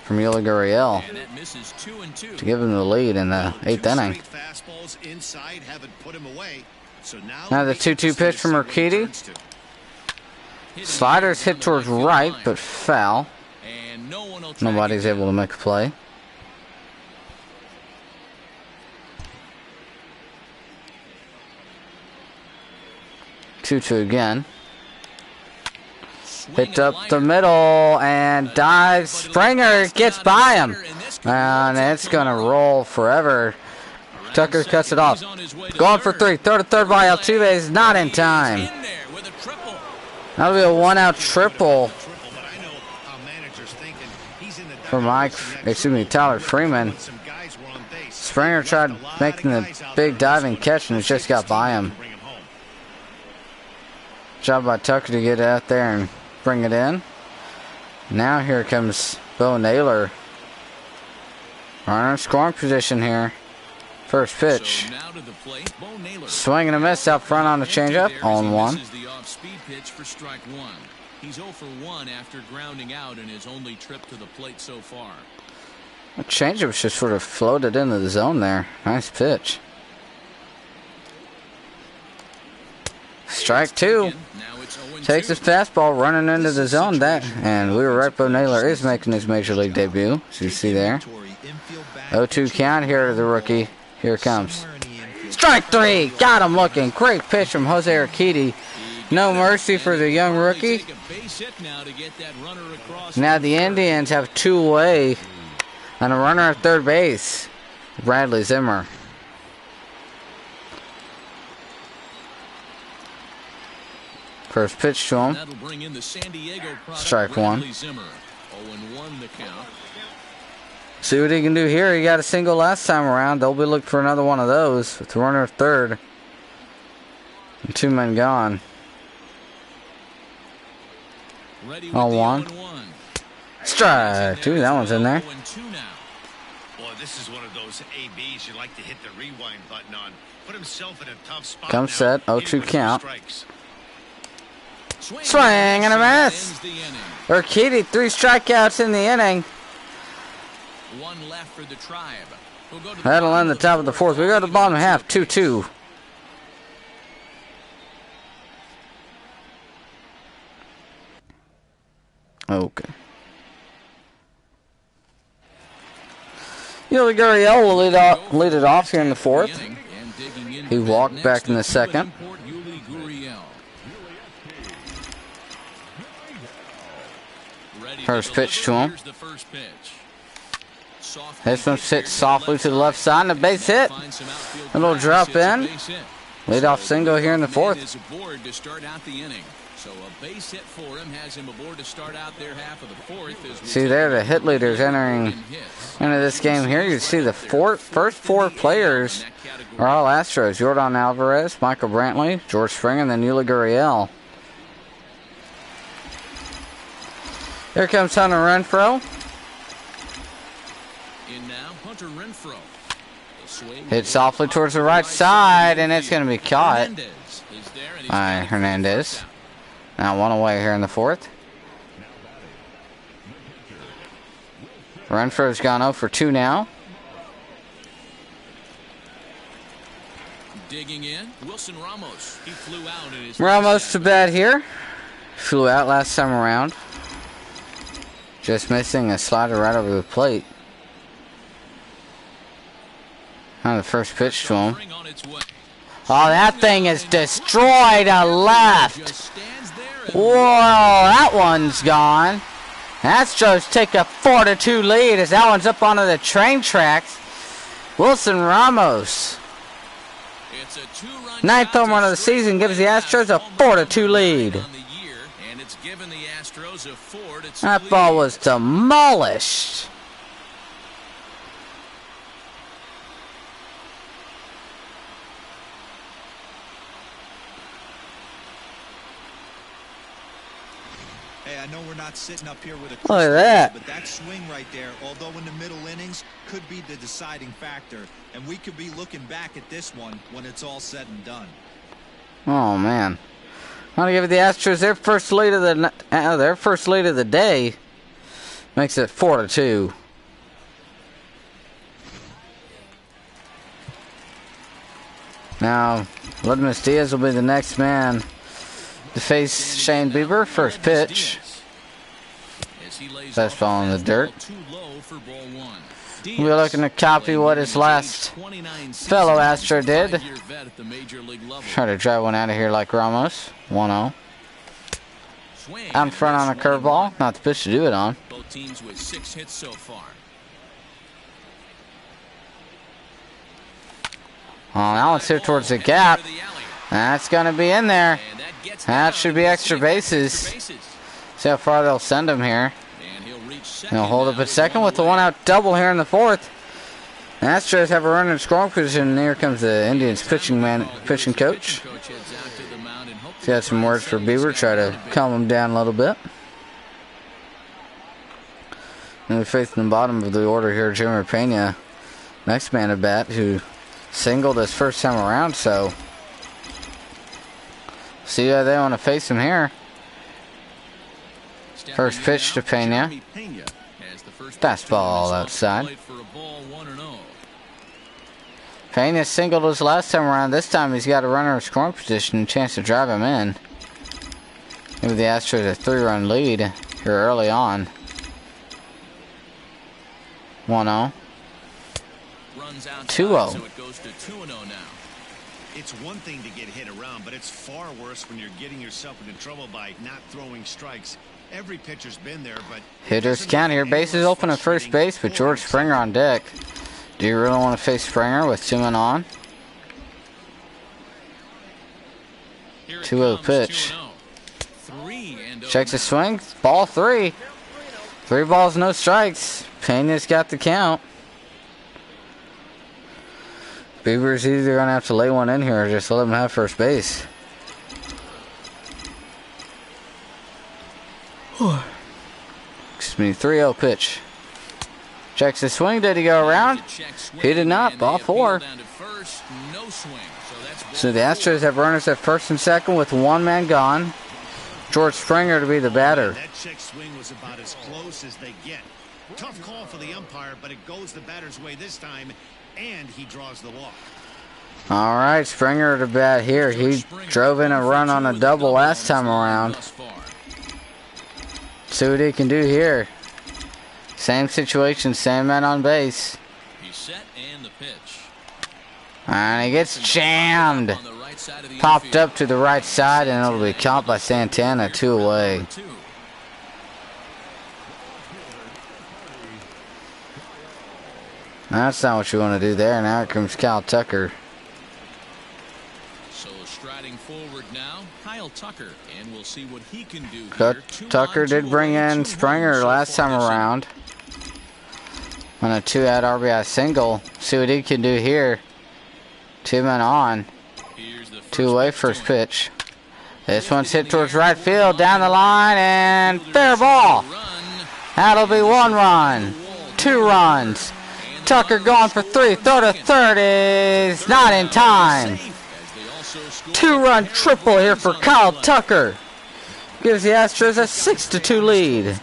from Yuli Gurriel And that misses 2-2. to give him the lead in the 8th inning. Fastballs inside haven't put him away. So Now the 2-2 pitch from Urquidy. Sliders hit towards right, but foul. And no one will track Nobody's it able to make a play. Two again. Hit up the middle and dives. Springer gets by him. And it's going to roll forever. Tucker cuts it off. Going for 3. Throw to third by Altuve is not in time. That'll be a 1-out triple for Tyler Freeman. Springer tried making the big diving catch and it just got by him. Job by Tucker to get out there and bring it in. Now here comes Bo Naylor. Runner in scoring position here. First pitch. Swing and a miss out front on the changeup. 0-1. The off-speed pitch for strike 1. He's 0 for 1 after grounding out in his only trip to the plate so far. The changeup just sort of floated into the zone there. Nice pitch. Strike 2. Takes his fastball running into the zone. And we were right, Bo Naylor is making his major league debut. As you see there. 0-2 count here to the rookie. Here it comes. Strike three. Got him looking. Great pitch from Jose Urquidy. No mercy for the young rookie. Now the Indians have two away and a runner at third base. Bradley Zimmer. First pitch to him. Strike one. See what he can do here. He got a single last time around. They'll be looking for another one of those with the runner at third. And two men gone. 0-1. Strike two. That one's in there. Boy, this is one of those ABs you like to hit the rewind button on. Put himself in a tough spot. Come set. 0-2 count. Swing and a miss. Urquidy, 3 strikeouts in the inning. One left for the Tribe. That'll end the top of the fourth. We go to the bottom half. 2-2. Okay. Yuli Gurriel will lead it off here in the fourth. He walked back in the second. First pitch to him. This one hit softly to the left side and a base hit. A little drop in. Leadoff single here in the fourth. So a base hit for him has him aboard to start out their half of the fourth. See there, the hit leaders entering into this game here. You see the first 4 players are all Astros. Jordan Alvarez, Michael Brantley, George Springer, and then Yuli Gurriel. Here comes Hunter Renfroe. In now, Hunter Renfroe. Hit softly towards the right side, and it's going to be caught by Hernandez. Now one away here in the fourth. Renfroe's gone 0 for 2 now. Digging in, Wilson Ramos. He flew out in his Ramos to bat here. Flew out last time around. Just missing a slider right over the plate. On the first pitch to him. Oh, that thing is destroyed to left. Whoa, that one's gone. Astros take a 4-2 lead as that one's up onto the train tracks. Wilson Ramos. 9th home run of the season gives the Astros a 4-2 lead. That ball was demolished. Hey, I know we're not sitting up here with a look at that. But that swing right there, although in the middle innings, could be the deciding factor. And we could be looking back at this one when it's all said and done. Oh man. I'm gonna give the Astros their first lead of the day. Makes it 4-2. Now, Ledmus Diaz will be the next man to face Shane Bieber. First pitch. Fastball in the dirt. We're looking to copy what his last fellow Astro did. Try to drive one out of here like Ramos. 1-0. Out in front on a curveball. Not the pitch to do it on. Both teams with 6 hits so far. Oh, that one's hit towards the gap. That's going to be in there. That should be extra bases. See how far they'll send him here. He'll hold up at second with the 1-out double here in the fourth. Astros have a runner in scoring position, and here comes the Indians pitching coach. He's got some words for Bieber, try to calm him down a little bit. And we face in the bottom of the order here, Jimmy Pena, next man at bat, who singled his first time around, so see how they want to face him here. First pitch to Pena. Fastball outside. Pena singled his last time around. This time he's got a runner in scoring position, a chance to drive him in. Give the Astros a 3-run lead here early on. 1-0. 2-0. So it goes to 2-0 now. It's one thing to get hit around, but it's far worse when you're getting yourself into trouble by not throwing strikes. Every pitcher's been there, but hitters count here. Bases open at first base, but George Springer on deck. Do you really want to face Springer with 2 men on? 2-0 pitch. Checks the swing. Ball 3. 3 balls, no strikes. Pena's got the count. Bieber's either going to have to lay one in here or just let him have first base. Excuse me, 3-0 pitch. Checks the swing. Did he go around? He did not. Ball 4. So the Astros have runners at first and second with 1 man gone. George Springer to be the batter. That check swing was about as close as they get. Tough call for the umpire, but it goes the batter's way this time, and he draws the walk. All right, Springer to bat here. He drove in a run on a double last time around. See what he can do here. Same situation, same man on base. He's set and the pitch. And he gets jammed. Popped up to the right side, and it'll be caught by Santana, 2 away. That's not what you want to do there. Now here comes Kyle Tucker. So striding forward now, Kyle Tucker, and we'll see what he can do. Tucker did bring in Springer last time around on a 2-out RBI single. See what he can do here. 2 men on. 2 away, first pitch. This one's hit towards right field, down the line, and fair ball. That'll be 1 run. 2 runs. Tucker going for 3. Throw to third is not in time. 2-run triple here for Kyle Tucker. Gives the Astros a 6-2 lead.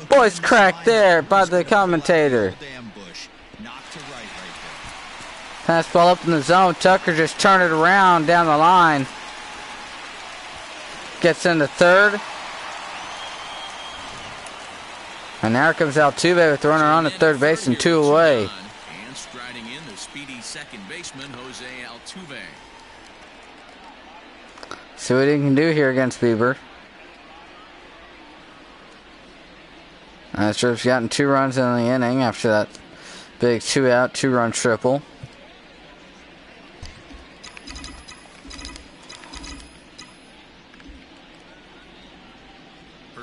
Voice crack there by the commentator. Fastball up in the zone. Tucker just turned it around down the line. Gets into third. And now comes Altuve with the runner on at third base and 2 away. And striding in the speedy second baseman, Jose Altuve. See what he can do here against Bieber. Astros gotten 2 runs in the inning after that big 2-out, 2-run triple.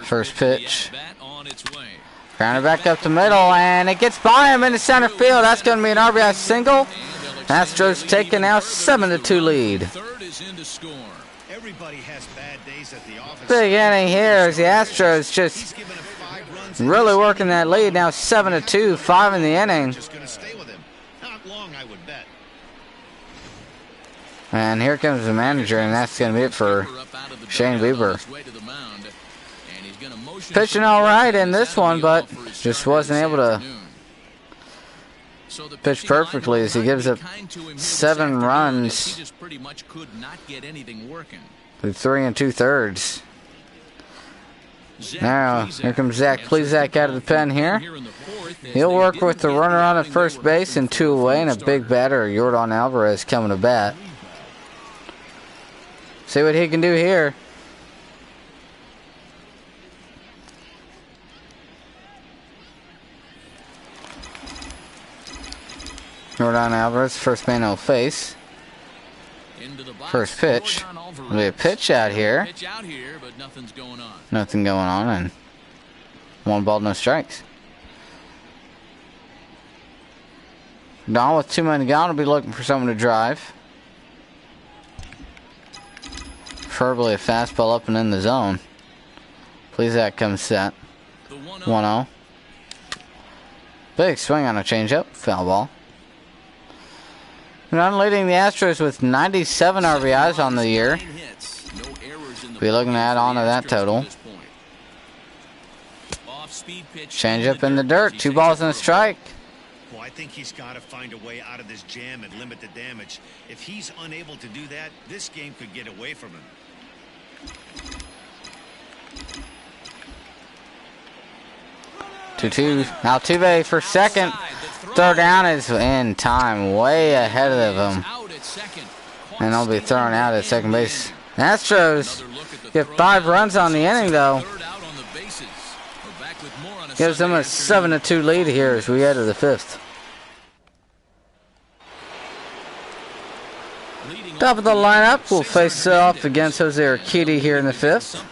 First pitch. Grounded back up the middle, and it gets by him into center field. That's going to be an RBI single. Astros taking now 7-2 lead. Big inning here as the Astros just really working that lead. Now 7-2, 5 in the inning. And here comes the manager, and that's going to be it for Shane Bieber. Pitching all right in this one, but just wasn't able to pitch perfectly as he gives up 7 runs through 3 2/3. Now, here comes Zach Plesac out of the pen here. He'll work with the runner on at first base and 2 away, and a big batter, Yordan Alvarez, coming to bat. See what he can do here. Yordan Alvarez, first man he'll face. First pitch. There'll be a pitch out here. Nothing going on, and 1 ball, no strikes. Don with 2 men gone will be looking for someone to drive. Preferably a fastball up and in the zone. Plesac comes set. 1-0. Big swing on a changeup. Foul ball. And leading the Astros with 97 RBIs on the year. Be looking to add on to that total. Changeup in the dirt. 2 balls and a strike. Well, I think he's got to find a way out of this jam and limit the damage. If he's unable to do that, this game could get away from him. 2-2. Altuve for second. Throw down is in time, way ahead of him. And they'll be thrown out at second base. Astros get 5 runs on the inning, though. Gives them a 7-2 lead here as we head to the 5th. Top of the lineup will face off against Jose Urquidy here in the 5th.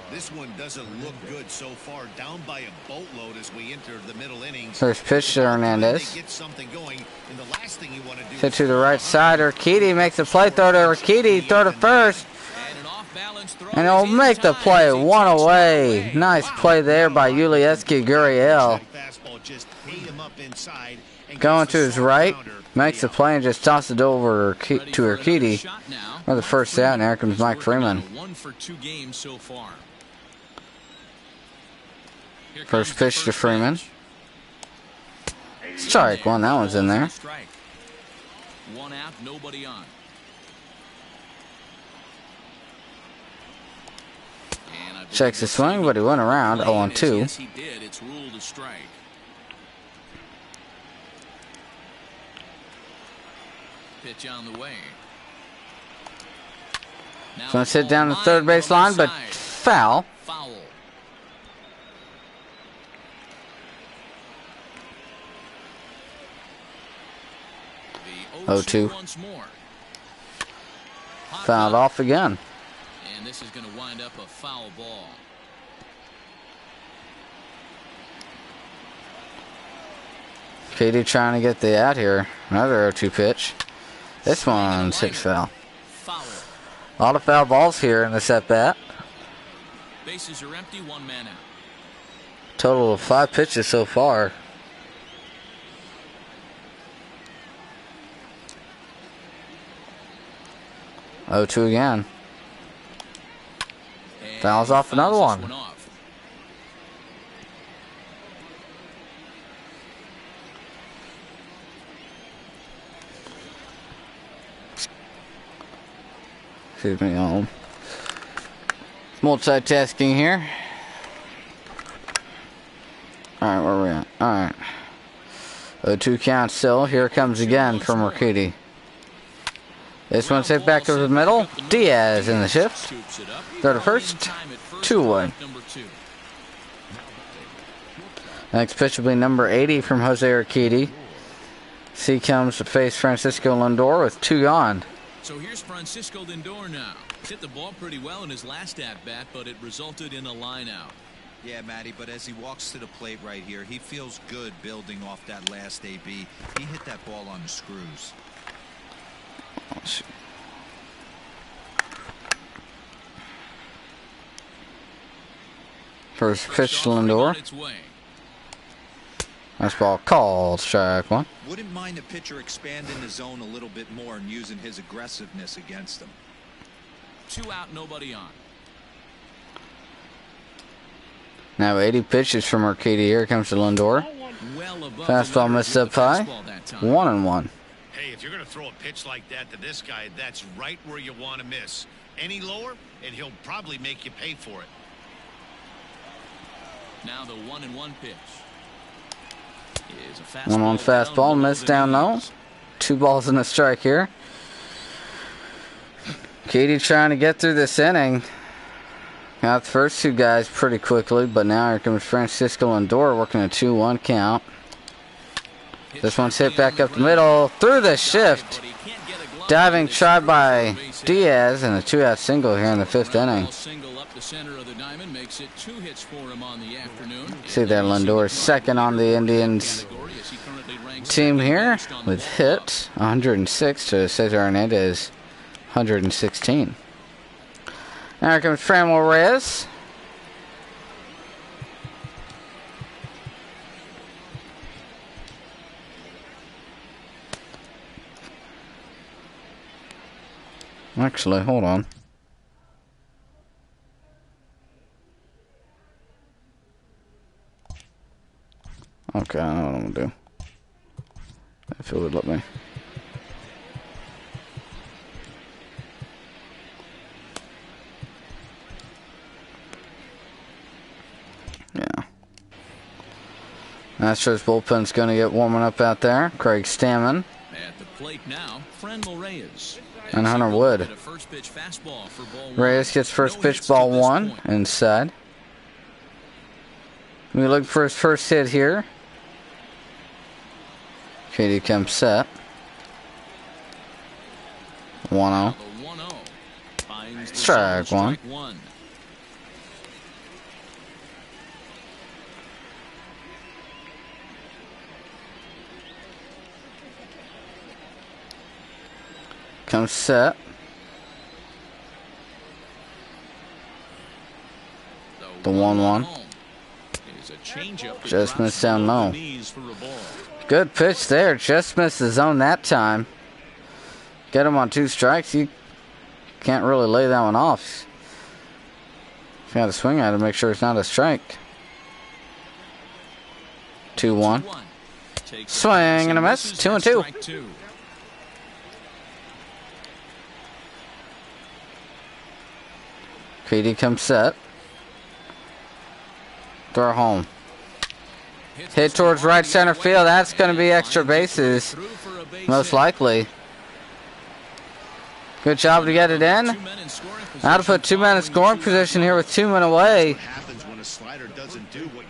This one doesn't look good so far. Down by a boatload as we enter the middle innings. First pitch to Hernandez. Hit to the right side. Urquidy makes the play. Throw to Urquidy. Throw to first. And he'll make the play. 1 away. Nice play there by Yulieski Gurriel. Going to his right. Makes the play and just tosses it over to Urquidy. For the first out, and here comes Mike Freeman. First pitch to Freeman. Strike one. That one's in there. 1 out, nobody on. Checks the swing, but he went around 0-2. Yes, he did. It's ruled a strike. Pitch on the way. He's going to sit down the third base line, but foul. Foul. 0-2. Once more. Fouled off again. And this is going to wind up a foul ball. KD trying to get the out here. Another 0-2 pitch. This one's hit foul. A lot of foul balls here in this at bat. Bases are empty, 1 man out. Total of 5 pitches so far. Oh, 2 again. Fouls off another one. Excuse me, multitasking here. Alright, where are we at? Alright. 0-2 count still. Here it comes again from Urquidy. This one's hit back to the middle. Diaz in the shift. Throw to first. 2-1. Next pitch will be number 80 from Jose Urquidy. He comes to face Francisco Lindor with 2 gone. So here's Francisco Lindor now. Hit the ball pretty well in his last at-bat, but it resulted in a line out. Yeah, Matty, but as he walks to the plate right here, he feels good building off that last AB. He hit that ball on the screws. First pitch to Lindor. Nice ball called. Strike one. Wouldn't mind a pitcher expanding the zone a little bit more and using his aggressiveness against them. 2 out, nobody on. Now 80 pitches from Urquidy. Here comes to Lindor. Fastball missed up high. 1-1. Hey, if you're going to throw a pitch like that to this guy, that's right where you want to miss. Any lower, and he'll probably make you pay for it. Now the 1-1 pitch. 1-1 fastball, missed down low. 2 balls and a strike here. Katie trying to get through this inning. Got the first 2 guys pretty quickly, but now here comes Francisco Lindor working a 2-1 count. This one's hit back up the middle through the shift. Diving try by Diaz and a 2-out single here in the 5th inning. See there, Lindor second on the Indians team here with hits 106 to Cesar Hernandez 116. Now here comes Franmil Reyes. Actually, hold on. Okay, I know what I'm gonna do. If it would let me. Astros bullpen's going to get warming up out there. Craig Stammen. At the plate now, Franmil Reyes. And Hunter Wood. Reyes gets first pitch, ball 1, inside. We look for his first hit here. Katie comes set. 1-0. Strike one. Comes set. The 1-1. Just missed down low. Good pitch there. Just missed the zone that time. Get him on 2 strikes. You can't really lay that one off. You got to swing at it to make sure it's not a strike. 2-1. Swing and a miss. 2-2. Katie comes set. Throw home. Hit towards right center field. That's going to be extra bases. Most likely. Good job to get it in. Now to put 2 men in scoring position here with 2 men away.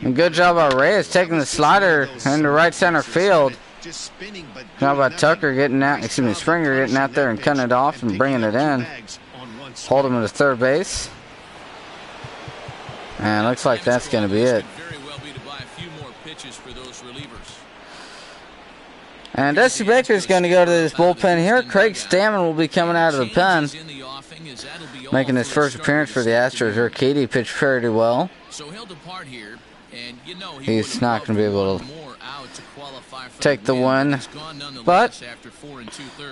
And good job by Reyes taking the slider into right center field. How about Tucker getting out, Springer getting out there and cutting it off and bringing it in. Hold him into third base. And looks like that's going to be it. And Dusty Baker is going to go to this bullpen here. Craig Stammen will be coming out of the pen, making his first appearance for the Astros. Here, Katie pitched fairly well. He's not going to be able to take the win, but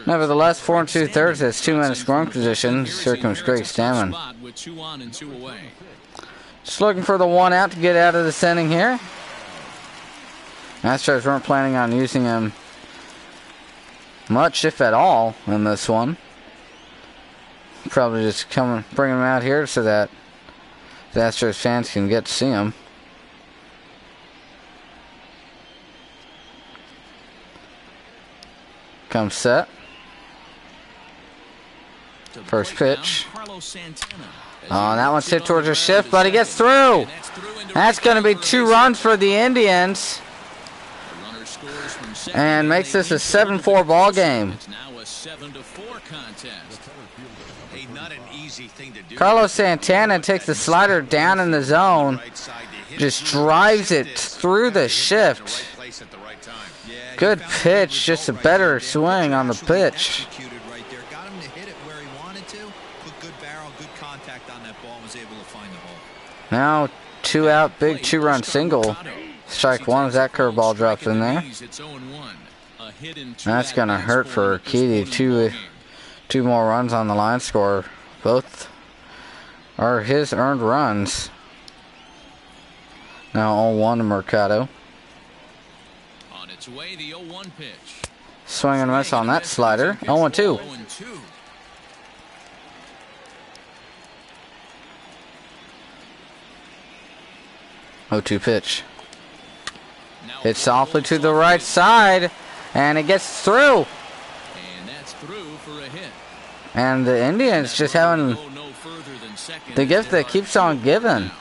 nevertheless, 4 2/3 has 2 men in scoring position. Here comes Craig Stammen. Just looking for the 1 out to get out of this inning here. Astros weren't planning on using him much, if at all, in this one. Probably just bring him out here so that the Astros fans can get to see him. Comes set. First pitch. Oh, that one's hit towards a shift, but he gets through. That's going to be 2 runs for the Indians. And makes this a 7-4 ball game. Carlos Santana takes the slider down in the zone. Just drives it through the shift. Good pitch, just a better swing on the pitch. Now 2 out, big 2-run single. Strike 1 as that curveball drops in there. That's going to hurt for Keedy. 2 more runs on the line score. Both are his earned runs. Now 0-1 to Mercado. On its way, the 0-1 pitch. Swing and miss on that slider. 0-2. 0-2 pitch. Hits softly to the right side, and it gets through. And that's through for a hit. And the Indians just having the gift that keeps on giving.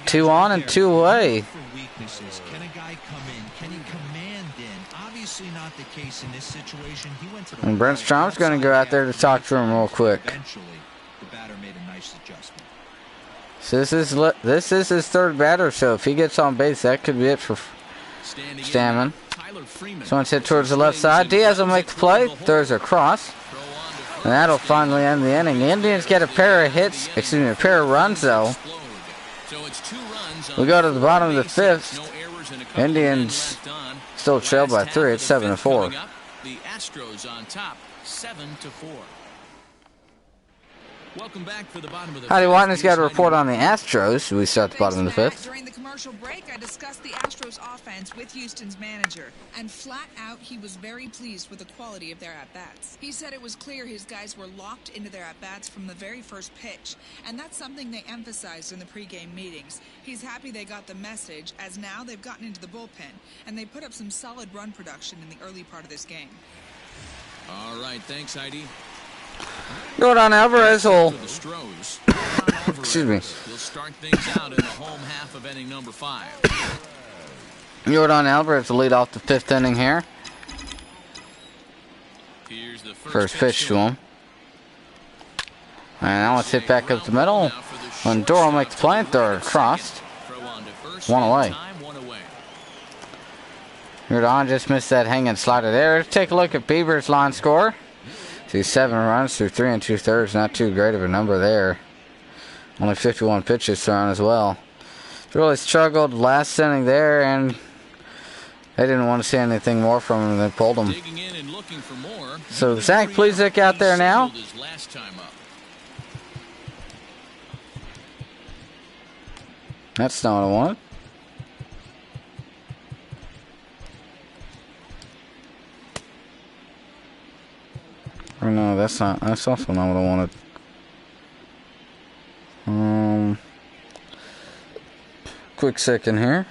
2 on and 2 away. Can a guy come in? Can he command in? Obviously not the case in this situation. He went to the And Brent Strom's going to go out there to talk to him real quick. Eventually, the batter made a nice adjustment. So this is his 3rd batter, so if he gets on base, that could be it for Stammen. This one's hit towards the left side. Diaz will make the play. Throws across. And that'll finally end the inning. The Indians get a pair of hits, a pair of runs, though. We go to the bottom of the 5th. Indians still trail by 3. It's 7-4. The Astros on top, 7-4. Welcome back for the bottom of the Heidi fifth. Whiten's got a Here's report Heidi on the Astros. We start at the bottom of the Matt. fifth. During the commercial break, I discussed the Astros offense with Houston's manager, and flat out, he was very pleased with the quality of their at-bats. He said it was clear his guys were locked into their at-bats from the very first pitch, and that's something they emphasized in the pregame meetings. He's happy they got the message, as now they've gotten into the bullpen, and they put up some solid run production in the early part of this game. All right, thanks, Heidi. Jordan Alvarez will, For the Astros, excuse me, he'll start things out in the home half of inning number 5. Jordan Alvarez will lead off the fifth inning here. Here's the First pitch to him. And now let's hit back up the middle. When Doro makes the play and throw it crossed. One away. Jordan just missed that hanging slider there. Let's take a look at Bieber's line score. See, 7 runs through 3 2/3. Not too great of a number there. Only 51 pitches thrown as well. Really struggled last inning there, and they didn't want to see anything more from him. They pulled him. So Zach Plesac out there now. That's not what I wanted. Or no, that's not. That's also not what I wanted. Quick second here.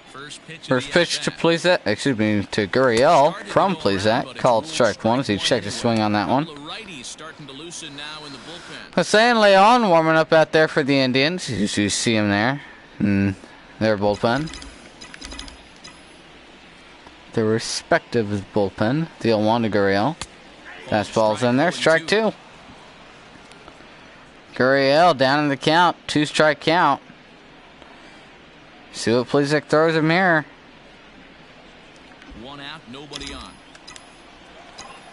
First pitch to Plesac, excuse me, to Gurriel from Plesac. Called strike one as he checked his swing on that one. Jose and Leon warming up out there for the Indians. You see him there in their bullpen. Their respective bullpen. The 0-1 to Gurriel. Fastball's in there. Strike 2. Gurriel down in the count. 2-strike count. See what Plesac throws him here. 1 out, nobody on.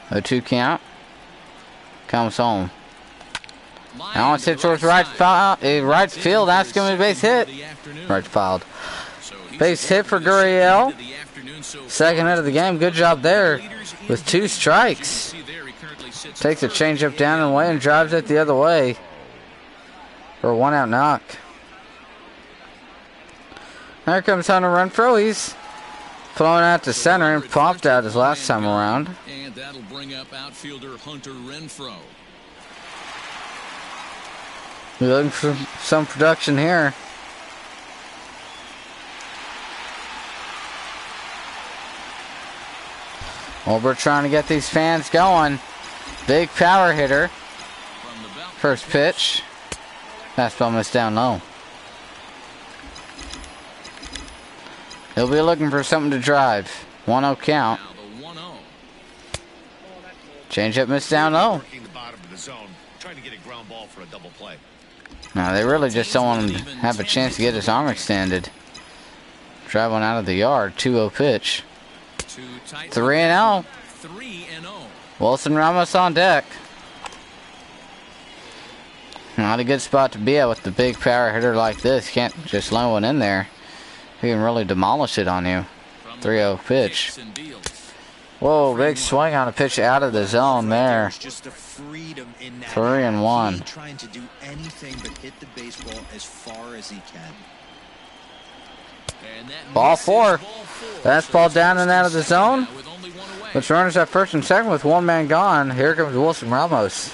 A 2 count. Comes home. Now it's hit towards right field. That's going to be a base hit. Right field. Base hit for Gurriel. Second hit of the game. Good job there with 2 strikes. Takes a changeup down and away and drives it the other way for a 1-out knock. There comes Hunter Renfroe. He's throwing out to center and popped out his last time around. And that'll bring up outfielder Hunter Renfroe. We're looking for some production here. Albert trying to get these fans going. Big power hitter. First pitch. Fastball missed down low. He'll be looking for something to drive. 1-0 count. Changeup missed down low. Now they really just don't want him to have a chance to get his arm extended. Drive one out of the yard. 2-0 pitch. 3-0. Wilson Ramos on deck. Not a good spot to be at with the big power hitter like this. You can't just let one in there. He can really demolish it on you. 3-0 pitch. Whoa, big swing on a pitch out of the zone there. 3-1. Trying to do anything but hit the baseball as far as he can. Ball 4. Fastball down and out of the zone. Which runners at first and second with 1 man gone. Here comes Wilson Ramos.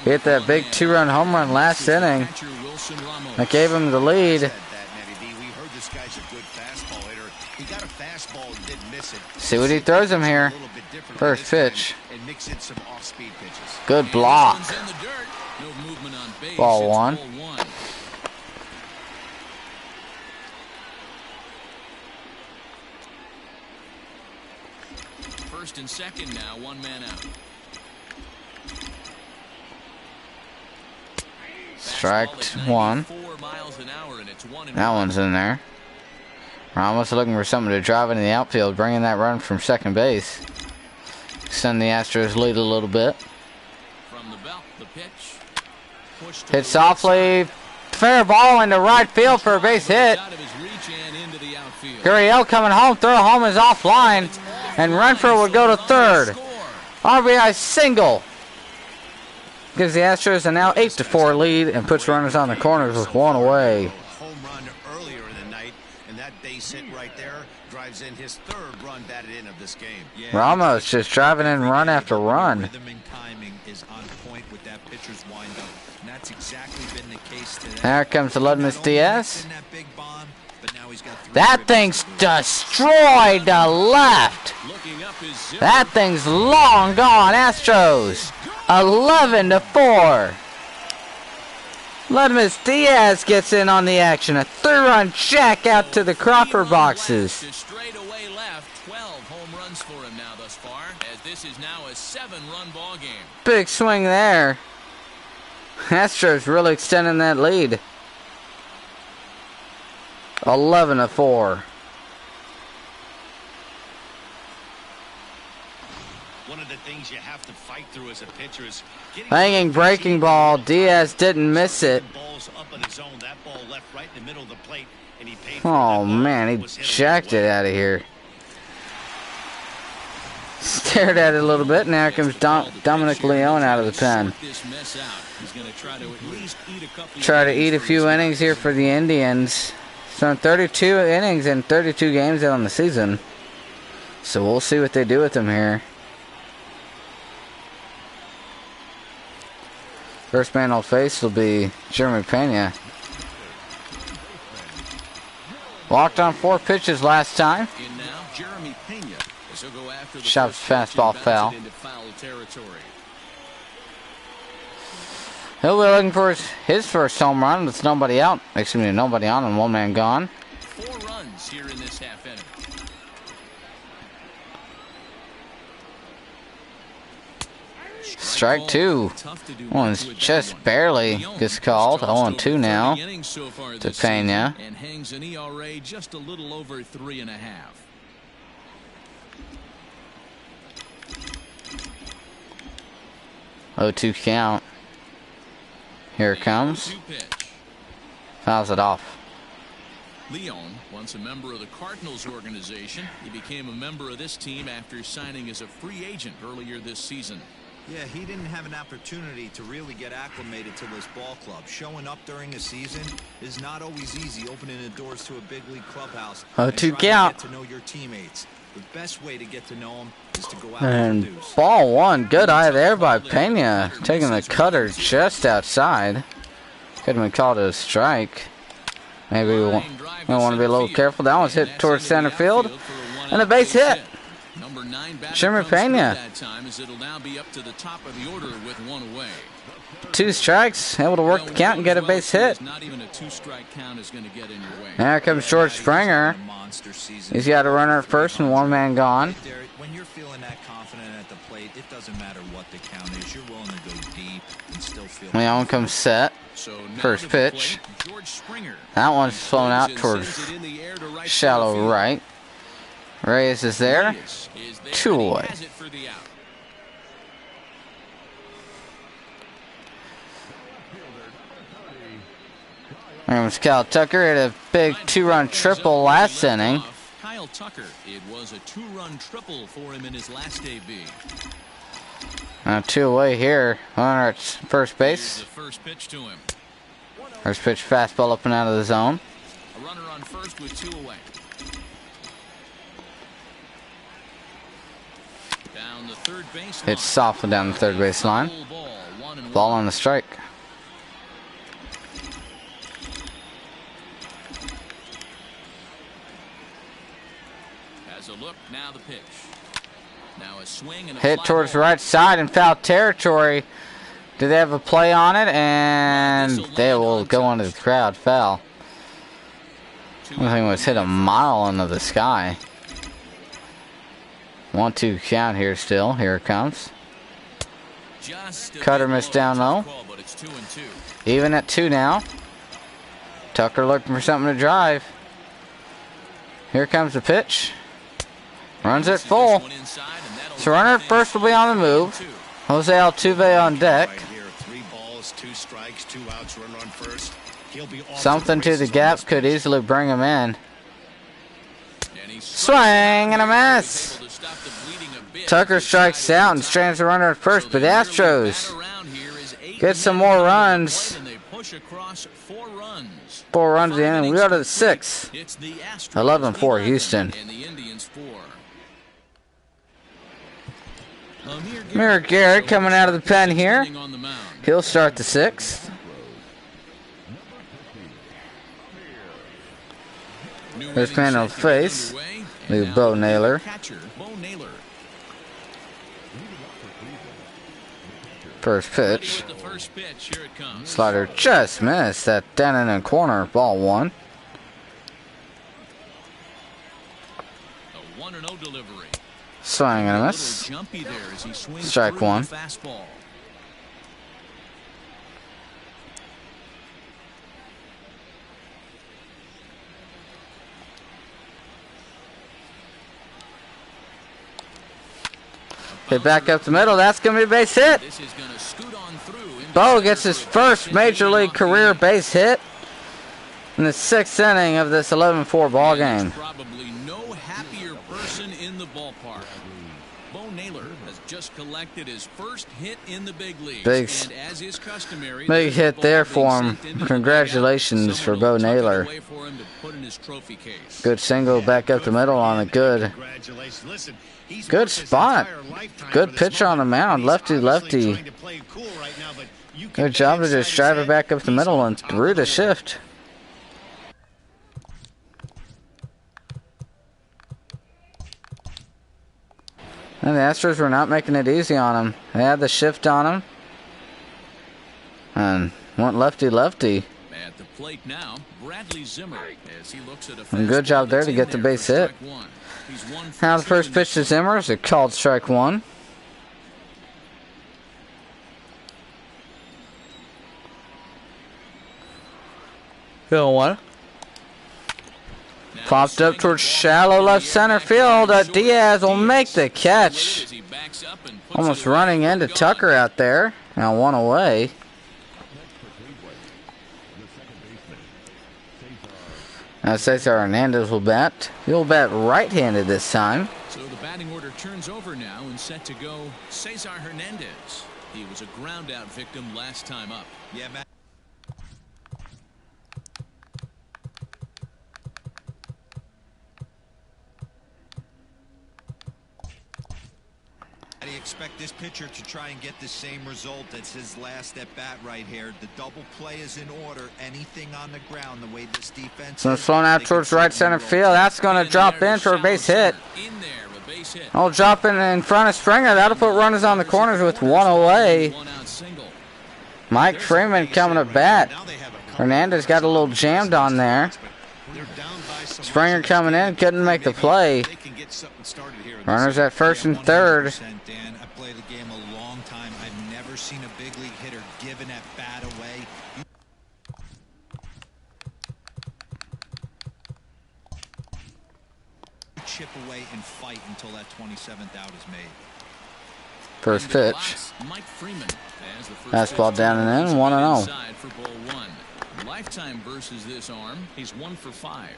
He hit that big 2-run home run last inning. That gave him the lead. See what he throws him here. First pitch. Good block. Ball 1. First and second now, 1 man out. Strike 1. That one's in there. Ramos looking for something to drive into the outfield, bringing that run from second base. Extend the Astros lead a little bit. Hit softly. Fair ball into right field for a base hit. Gurriel coming home. Throw home is offline. And Renfroe would go to third. RBI single. Gives the Astros a now 8-4 lead and puts runners on the corners with one away. Home run earlier in the night, and that base hit right there drives in his third run batted in of this game. Yeah, Ramos just driving in run after run. Rhythm and timing is on point with that pitcher's windup, and that's exactly been the case today. There comes Ledmus Diaz. That big bomb, but now he's got That thing's destroyed to left. That thing's long gone. Astros 11-4. Ledmus Diaz gets in on the action. A 3-run jack out to the Cropper boxes. Straight away left. 12 home runs for him now thus far, as this is now a 7-run ball game. Big swing there. Astros really extending that lead. 11-4. One of the things you have to fight through as a pitcher is Hanging breaking ball. Diaz didn't miss it. balls up in his zone. That ball left right in the middle of the plate, and he paid for Oh that ball. man, he Was hit jacked it well. out of here. Stared at it a little bit. Now comes Dominic Leone out of the pen. Try to eat a few innings here for the Indians. So 32 innings and 32 games out on the season. So we'll see what they do with him here. First man on face will be Jeremy Pena. Walked on 4 pitches last time. In now, Jeremy Pena. As he'll go after the Shoves first pitch fastball and bounce foul. it into foul territory. He'll be looking for his first home run with nobody out. Excuse me, nobody on and 1 man gone. 4 runs here in this half inning. Strike 2. One's just barely gets called. 0-2 now to Pena. And hangs an ERA just a little over 3.5. 0-2 count. Here it comes. 0-2 pitch. Fouls it off. Leone, once a member of the Cardinals organization, he became a member of this team after signing as a free agent earlier this season. Yeah, he didn't have an opportunity to really get acclimated to this ball club. Showing up during a season is not always easy, opening the doors to a big league clubhouse. 0-2 and count. to get to know your teammates. The best way to get to know them is to go out And and produce. ball 1. Good eye there by Pena. Taking the cutter just outside. Could have been called a strike. Maybe we want to be a little careful. That one's hit towards center field. And a base hit. Jeremy Pena. 2 strikes. Able to work the count and get a base hit. There comes George Springer. He's got a runner at first and 1 man gone. When you're feeling that confident at the plate, it doesn't matter what the count is. You're willing to go deep and still feel. Leone comes set. First pitch. That one's flown out towards shallow right. Reyes is there. 2 away. There comes Kyle Tucker. Hit a big 2-run triple last inning. Kyle Tucker, it was a 2-run triple for him in his last debut. Now 2 away here. Runner at first base. The first pitch to him. First pitch fastball up and out of the zone. A runner on first with 2 away. Down the third base line. It's softly down the third base line. Ball on the strike. Has a look, now the pitch. Now a swing and a Hit fly towards the ball. right side in foul territory. Do they have a play on it? And they will go into the crowd. Foul. I think it was hit a mile into the sky. 1-2 count here still. Here it comes. Just a Cutter bit missed low down to the low. call, but it's 2-2. Even at 2 now. Tucker looking for something to drive. Here comes the pitch. Runs it full. This one inside, and that'll So runner at first will be on the move. Jose Altuve on deck. Right here, 3 balls, 2 strikes, 2 outs, runner on first. He'll be off Something to the races on gap this could pitch. easily bring him in. Swing and a miss. Tucker strikes out and strands the runner at first, but the Astros get some more runs. 4 runs in, and we go to the 6th. 11-4 Houston. Amir Garrett coming out of the pen here. He'll start the 6th. First man on face. Leave Bo Naylor. First pitch. Slider just missed. That down in the corner. Ball 1. Swing and a miss. Strike 1. Hit back up the middle. That's going to be a base hit. Bo gets his first Major League career base hit in the 6th inning of this 11-4 ball game. Probably no happier person in the ballpark. Bo Naylor has just collected his first hit in the big leagues. Big hit there for him. Congratulations for Bo Naylor. Good single back up the middle on a good spot. Good pitcher on the mound. Lefty. Good job to just drive it back up the middle and through the shift. And the Astros were not making it easy on him. They had the shift on him. And went lefty. At the plate now, Bradley Zimmer, as he looks at a and good job there to get the base hit. Now the first pitch to Zimmer is a called strike 1. Field 1. Popped up towards shallow left center field. Diaz will make the catch. Almost running into Tucker out there. Now 1 away. Now Cesar Hernandez will bat. He'll bat right-handed this time. So the batting order turns over now and set to go Cesar Hernandez. He was a ground-out victim last time up. Yeah, Matt. How do you expect this pitcher to try and get the same result as his last at bat right here? The double play is in order. Anything on the ground, the way this defense. So it's flown out towards right center field. That's going to drop in for a base hit. I'll drop in front of Springer. That'll put runners on the corners with 1 away. Mike Freeman coming to bat. Hernandez got a little jammed on there. Springer coming in, couldn't make the play. Runners at first and third. I played the game a long time. I've never seen a big league hitter giving that bat away. Chip away and fight until that 27th out is made. First pitch. Fastball down and in, 1-0. Lifetime versus this arm. He's 1 for 5.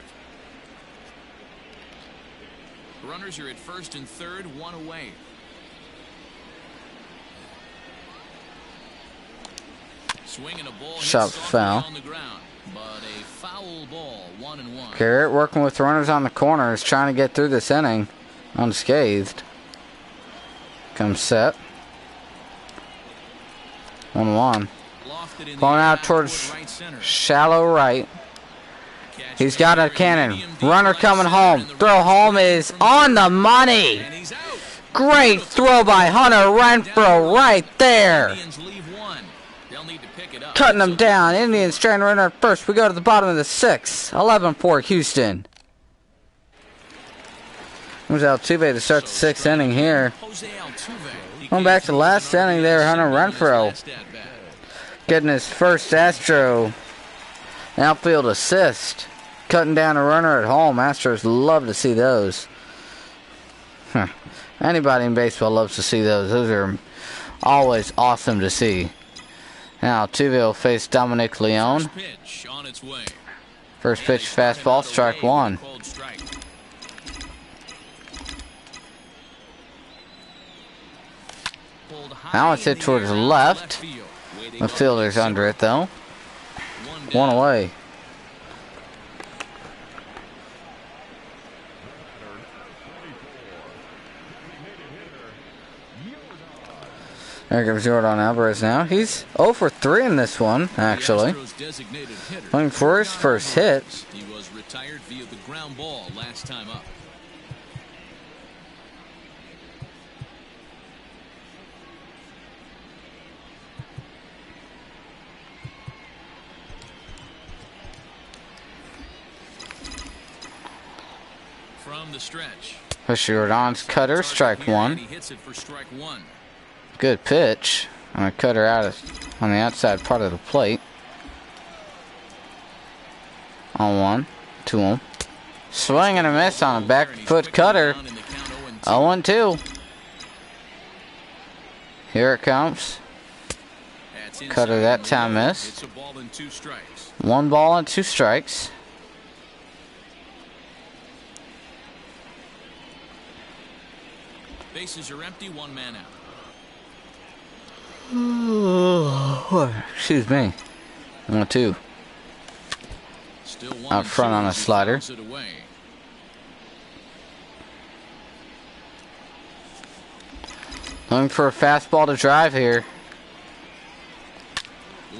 Runners are at first and third, 1 away. Swinging a ball. Shot foul. On the ground, but a foul ball, 1-1. Garrett working with runners on the corners, trying to get through this inning unscathed. Comes set. 1-1. Going out towards shallow right. He's got a cannon. Runner coming home. Throw home is on the money. Great throw by Hunter Renfroe right there. Cutting them down. Indians trying to run at first. We go to the bottom of the 6th. 11-4 Houston. There's Altuve to start the 6th inning here. Going back to the last inning there, Hunter Renfroe getting his first Astro outfield assist. Cutting down a runner at home. Astros love to see those. Anybody in baseball loves to see those. Those are always awesome to see. Now Altuve will face Dominic Leone. First pitch fastball, strike 1. That one's hit towards the left. The fielder's under it though. One away. There comes Jordan Alvarez now. He's 0 for 3 in this one, actually. Looking for his first hit. He was retired via the ground ball last time up. From the stretch. Jordan's cutter, strike one. He hits it for strike one. Good pitch. I'm going to cut her out on the outside part of the plate. On 1, 2. Swing and a miss on a back foot cutter. 0-2. Here it comes. Cutter that time missed. 1 ball and 2 strikes. Bases are empty, 1 man out. Excuse me. 1-2. Out front on a slider. Looking for a fastball to drive here.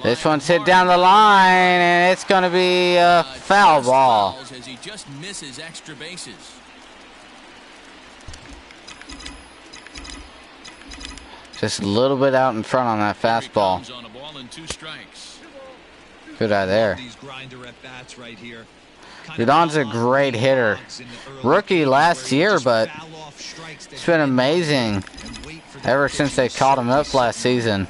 This one's hit down the line, and it's going to be a foul ball. As he just misses extra bases. Just a little bit out in front on that fastball. Good eye there. Jordan's a great hitter. Rookie last year, but it's been amazing ever since they called him up last season.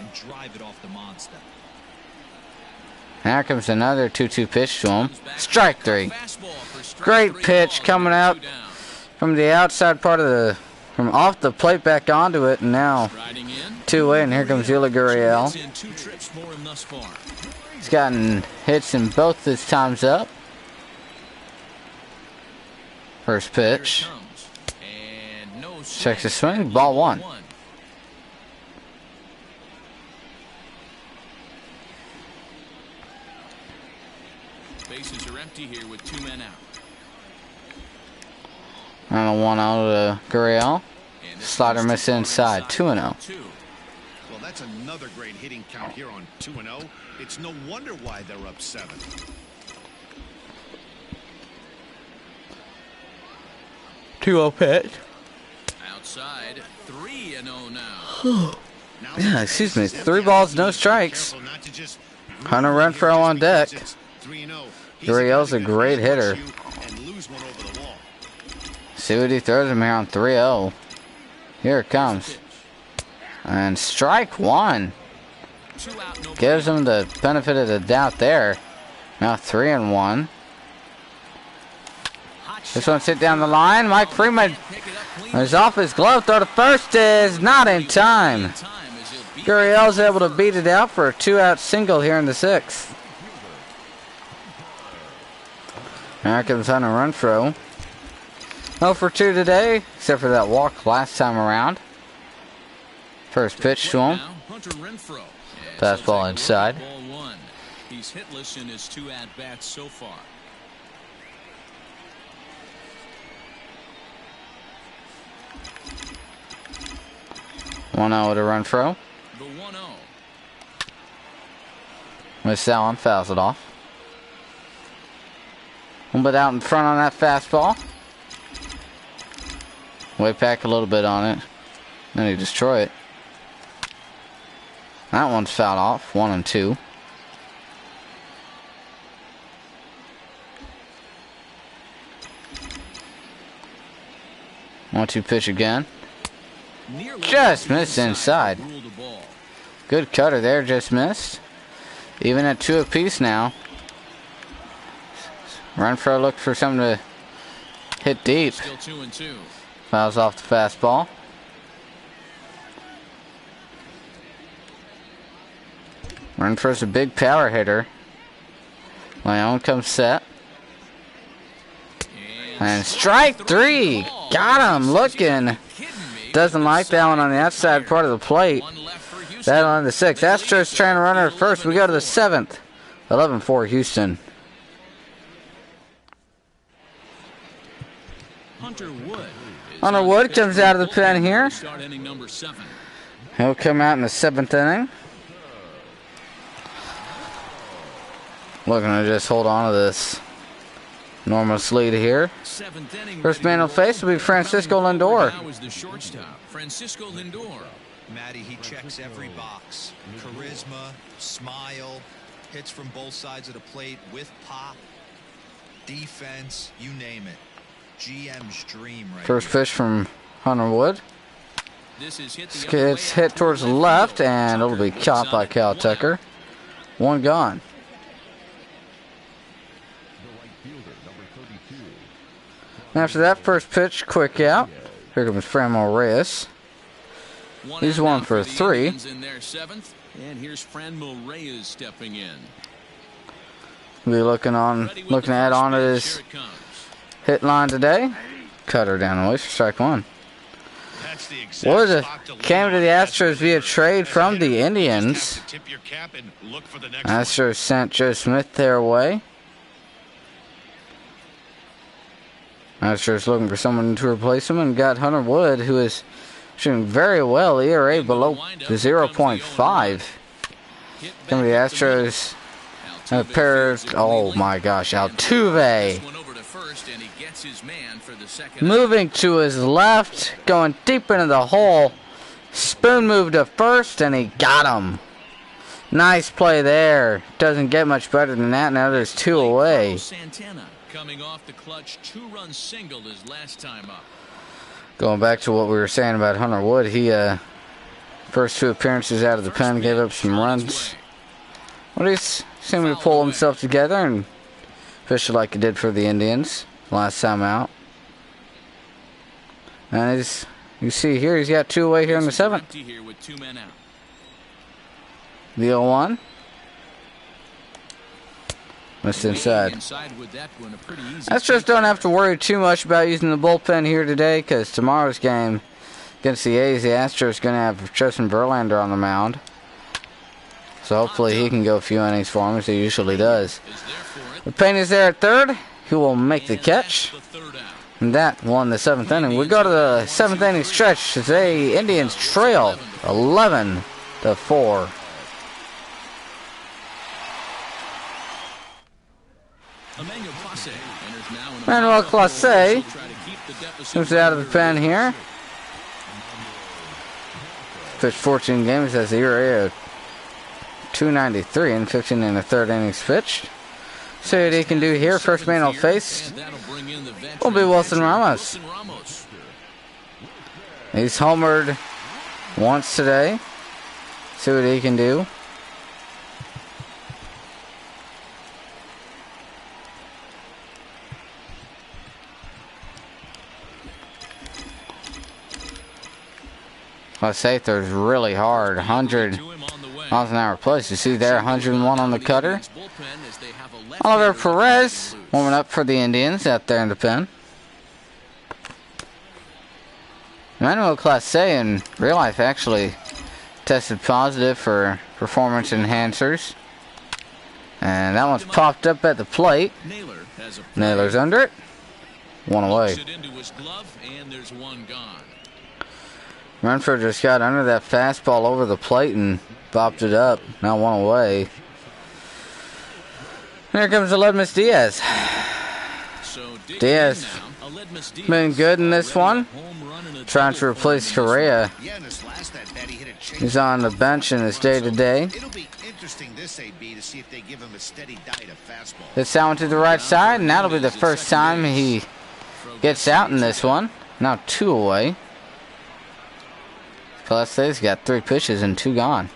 Now comes another 2-2 pitch to him. Strike 3. Great pitch coming out from the outside part of the, from off the plate back onto it, and now 2-away, and here comes Yuli Gurriel. He's gotten hits in both his times up. First pitch. Checks the swing. Ball 1. Bases are empty here with 2 men out. And a 1-0 to Gurriel. Slider miss inside. 2-0. Well, that's another great hitting count here on 2-0. It's no wonder why they're up 7. 2-0 pitch. Outside, 3-0 now. Yeah, excuse me. 3 balls, no strikes. Hunter Renfroe on deck. Gurriel's a great hitter. See what he throws him here on 3-0. Here it comes. And strike 1. Gives him the benefit of the doubt there. Now 3-1. This one's hit down the line. Mike Freeman is off his glove. Throw to first is not in time. Gurriel's able to beat it out for a 2-out single here in the 6th. Here comes Hunter Renfroe. 0 for 2 today, except for that walk last time around. First pitch to him. Fastball inside. He's hitless in his 2 at-bats so far. One out to Renfroe. The 1-0. Missed that one, fouls it off. A little bit out in front on that fastball. Way back a little bit on it. Then he destroy it. That one's fouled off. 1-2. One-two pitch again. Just missed inside. Good cutter there, just missed. Even at 2 apiece now. Renfroe looked for something to hit deep. Still 2-2. Fouls off the fastball. Renfroe's a big power hitter. Leon comes set. And strike 3. Got him looking. Doesn't like that one on the outside part of the plate. That on the 6th. Astros trying to run her first. We go to the 7th. 11-4 Houston. Hunter Wood comes out of the pen here. He'll come out in the 7th inning. Looking to just hold on to this enormous lead here. First man on face will be Francisco Lindor. Francisco Lindor. Matty, he checks every box. Charisma, smile, hits from both sides of the plate with pop, defense, you name it. GM's dream right First here. pitch from Hunter Wood. It's hit towards the left, and it'll be caught by Cal Tucker. One gone. After that first pitch, quick out. Here comes Franmil Reyes. He's 1 for 3. And here's Franmil Reyes stepping in. We'll be looking to add on to his hit line today. Cutter down the way for strike 1. Wood came to the Astros via trade from the Indians. Astros sent Joe Smith their way. Astros looking for someone to replace him and got Hunter Wood, who is shooting very well. ERA below the 0.5. Some of the Astros have paired. Oh my gosh, Altuve moving to his left, going deep into the hole. Spoon moved to first, and he got him. Nice play there. Doesn't get much better than that. Now there's 2 away. Coming off the clutch 2-run single his last time up. Going back to what we were saying about Hunter Wood, he first 2 appearances out of the pen gave up some runs. Well, he's seemed to pull himself together and fish like he did for the Indians last time out. And you see here, he's got 2 away here in the 7th. The 0-1. Missed inside. Astros don't have to worry too much about using the bullpen here today, because tomorrow's game against the A's, the Astros going to have Justin Verlander on the mound. So hopefully he can go a few innings for him, as he usually does. The Pena's there at third. He will make the catch. And that won the 7th inning. We go to the 7th inning stretch as the Indians trail 11-4. Manuel Clase moves out of the pen here. Pitched 14 games, has a ERA of 2.93 and 15 in the 3rd innings pitched. See what he can do here. First man on face will be Wilson Ramos. He's homered once today. See what he can do. Clase throws really hard. 100 miles an hour plus. You see there, 101 on the cutter. Oliver Perez warming up for the Indians out there in the pen. Manuel Clase in real life actually tested positive for performance enhancers. And that one's popped up at the plate. Naylor's under it. 1 away. Renfroe just got under that fastball over the plate and bopped it up. Now 1 away. Here comes Aledmus Diaz. Diaz been good in this one. Trying to replace Correa. He's on the bench in his day-to-day. Hits that one to the right side, and that'll be the first time he gets out in this one. Now 2 away. Clase's got 3 pitches and 2 gone.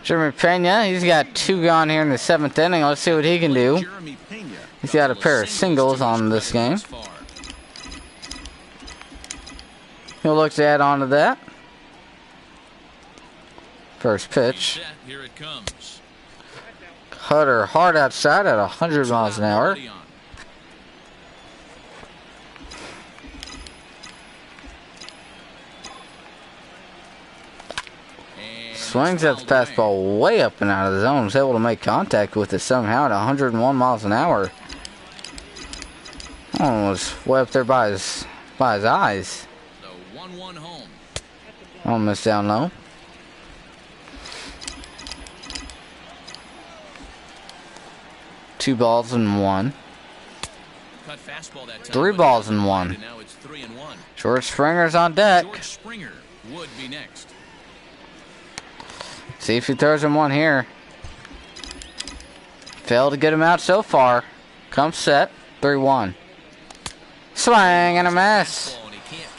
Jeremy Pena, he's got 2 gone here in the 7th inning. Let's see what he can do. He's got a pair of singles on this game. He'll look to add on to that. First pitch. Cutter hard outside at 100 miles an hour. swings at the fastball way up and out of the zone. Was able to make contact with it somehow at 101 miles an hour. Almost way up there by his eyes. The 1-1 home. Almost down low. Two balls and one. Cut fastball that time. 3 balls and one. And now it's 3-1. George Springer's on deck. George Springer would be next. See if he throws him one here. Failed to get him out so far. Comes set. 3-1. Swing and a miss.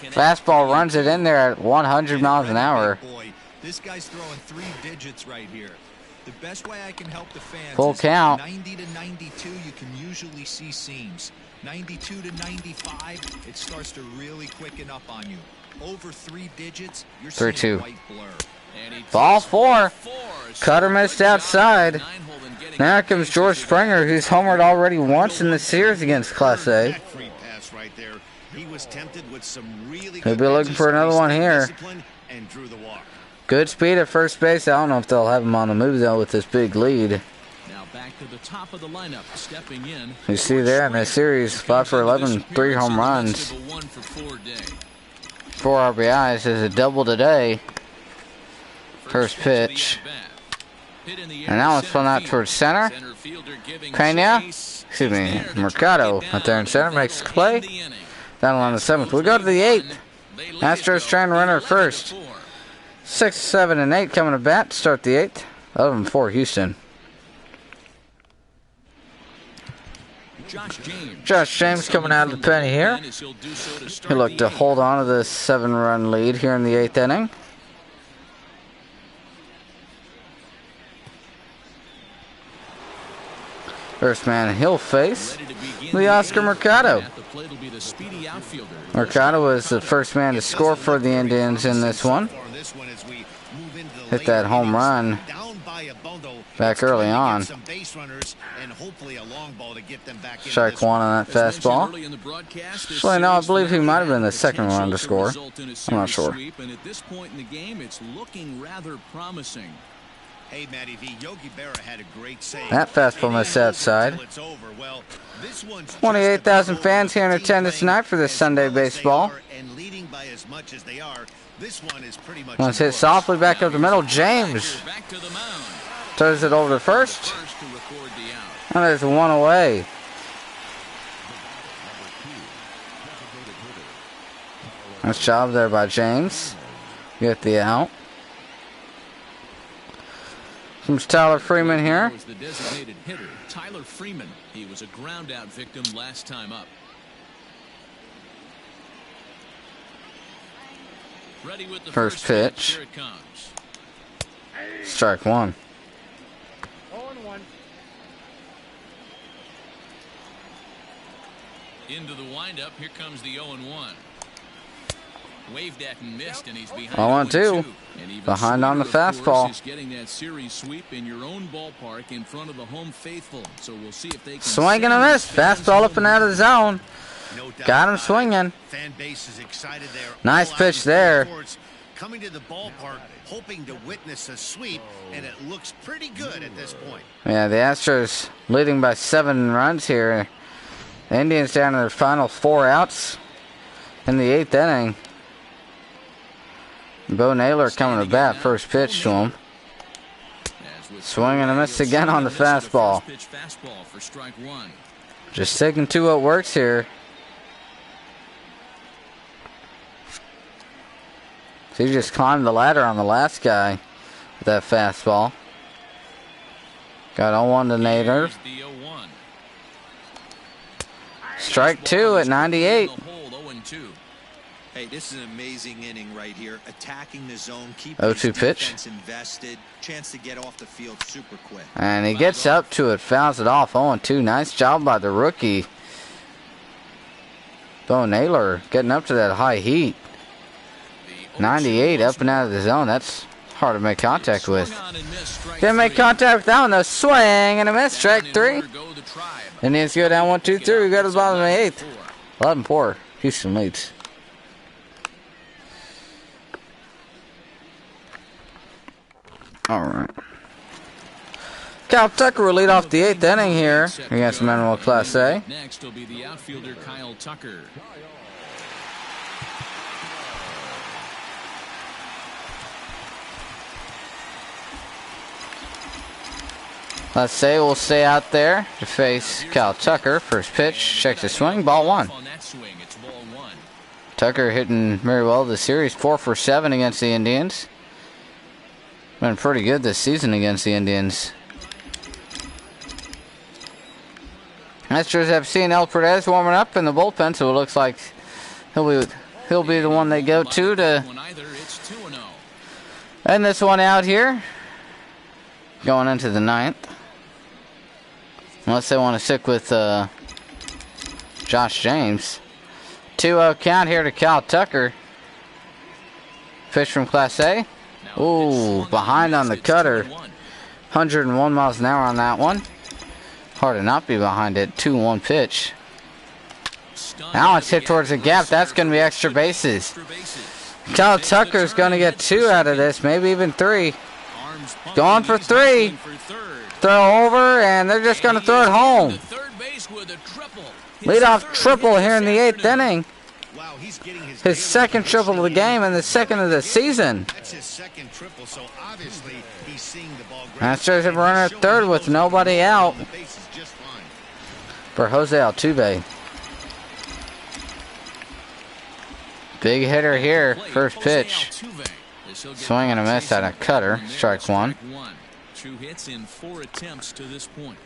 Fastball runs it in there at 100 miles an hour. Boy, this guy's throwing 3 digits right here. The best way I can help the fans Full is count. 90 to 92, you can usually see seams. 92 to 95, it starts to really quicken up on you. Over 3 digits, you're seeing 3-2. a white blur. Ball 4. Cutter missed outside. Now comes George Springer, who's homered already once in the series against Class A. He'll be looking for another one here. Good speed at first base. I don't know if they'll have him on the move, though, with this big lead. Now back to the top of the lineup, stepping in. You see there in this series, 5 for 11, 3 home runs, 4 RBIs. Is a double today. First pitch. And now it's flung out towards center. Pena, excuse me, Mercado out there in center makes the play. Down on the 7th. We go to the 8th. Astros trying to run her first. 6, 7, and 8 coming to bat to start the 8th. 11-4 Houston. Josh James coming out of the pen here. He looked to hold on to this 7-run lead here in the 8th inning. First man he'll face the Oscar Mercado. Mercado was the first man to score for the Indians in this one. Hit that home run back early on. Strike 1 on that fastball. Actually, no, I believe he might have been the second one to score. I'm not sure. And at this point in the game, it's looking rather promising. Hey, Matty V, Yogi Berra had a great save. That fastball missed outside. 28,000 fans here in attendance tonight for this Sunday baseball. Once hit softly back up the middle. James throws it over to first. And there's 1 away. Nice job there by James. Get the out. Comes Tyler Freeman here. Was the designated hitter, Tyler Freeman. He was a ground-out victim last time up. Ready with the First pitch. Here it comes. Strike 1. 0-1. Into the windup. Here comes the 0-1. Waved at and missed, and he's behind. 0-2. Behind on the fastball. Is getting that series sweep in your own ballpark in front of the home faithful. So we'll see if they can Swing and a miss. Fastball up and out of the zone. Got him swinging. Fan base is excited there. Nice pitch there. Coming to the ballpark, hoping to witness a sweep, and it looks pretty good at this point. Yeah, the Astros leading by 7 runs here. The Indians down to their final 4 outs in the 8th inning. Bo Naylor coming to bat. First pitch to him. Swing and a miss again on the fastball. Just sticking to what works here. So he just climbed the ladder on the last guy with that fastball. Got 0-1 to Naylor. Strike 2 at 98. Hey, this is an amazing inning right here. Attacking the zone, keeping 0-2 pitch. Invested, chance to get off the field super quick. And he gets up to it, fouls it off. 0-2. Nice job by the rookie. Bo Naylor getting up to that high heat. 98 up and out of the zone. That's hard to make contact with. Didn't make contact with that one though. Swing and a miss. Strike 3. Indians go down 1-2-3. We go to the bottom of the 8th. 11-4. Houston leads. Alright. Cal Tucker will lead off the 8th inning here against Manuel Class A. Next will be the outfielder Kyle Tucker. Let's say we'll stay out there to face Cal Tucker. First pitch, checks the swing, ball 1. Tucker hitting very well this series, 4 for 7 against the Indians. Been pretty good this season against the Indians. Astros have seen El Perez warming up in the bullpen, so it looks like he'll be the one they go to end this one out here, going into the 9th. Unless they want to stick with Josh James. 2-0 count here to Cal Tucker. Pitch from Class A. Ooh, behind on the cutter. 101 miles an hour on that one. Hard to not be behind it. 2-1 pitch. Now it's hit towards the gap. That's going to be extra bases. Cal Tucker's going to get 2 out of this, maybe even 3. Going for 3. Throw over, and they're just going to throw it home. Leadoff triple here in the 8th inning. His second triple of the game and the second of the season. Astros have run at 3rd with nobody out for Jose Altuve. Big hitter here. First pitch. Swing and a miss at a cutter. Strike 1. 2 hits in 4 attempts to this point.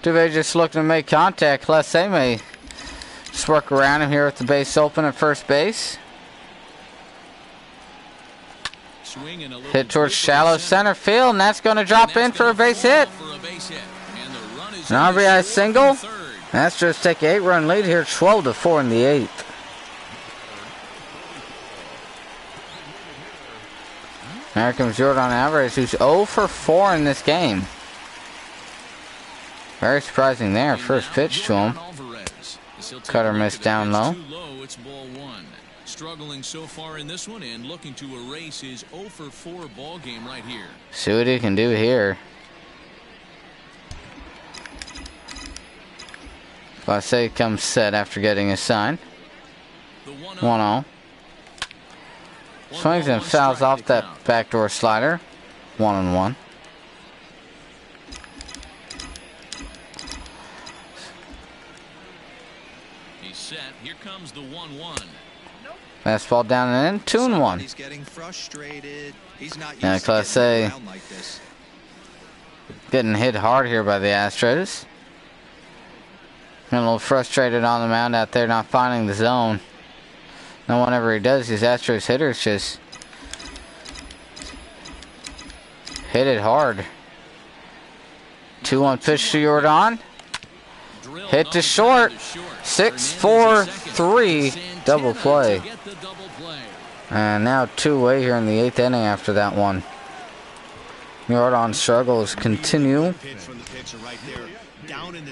Altuve just looking to make contact. Class A may just work around him here with the base open at first base. Hit towards shallow center field, and that's going to drop in for a base hit. An RBI single. Astros take an 8-run lead here, 12-4 in the 8th. Here comes Jordan Alvarez, who's 0 for 4 in this game. Very surprising there. First pitch to him. Cutter missed down low. It's ball 1. Struggling so far in this one and looking to erase his 0 for 4 ball game right here. See what he can do here. Class A comes set after getting a sign. 1-0. Swings and fouls off that backdoor slider. 1-1. He's set. Here comes the 1-1. Fastball down and in. 2-1. He's getting frustrated. He's not Yeah, used Class to A getting around like this. getting hit hard here by the Astros. A little frustrated on the mound out there, not finding the zone. And whenever he does, these Astros hitters just hit it hard. 2-1 pitch to Jordan. Hit to short. 6-4-3 double play. And now 2-away here in the 8th inning after that one. Jordan's struggles continue.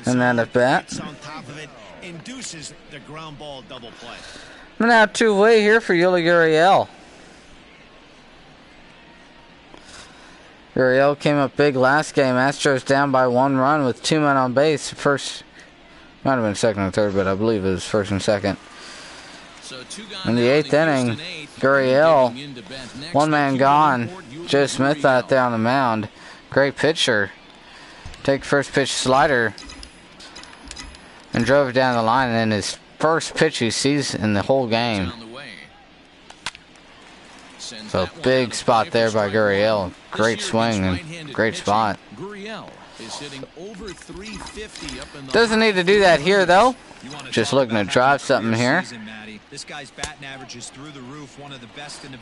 And then at bat. Now 2-away here for Yuli Gurriel. Gurriel came up big last game. Astros down by 1 run with 2 men on base. First, might have been second or third, but I believe it was first and second. In the 8th inning, Gurriel, 1 man gone. Joe Smith out there on the mound. Great pitcher. Take first pitch slider. And drove it down the line, and then his first pitch he sees in the whole game. So big spot there by Gurriel. Great swing and great spot. Doesn't need to do that here though. Just looking to drive something here.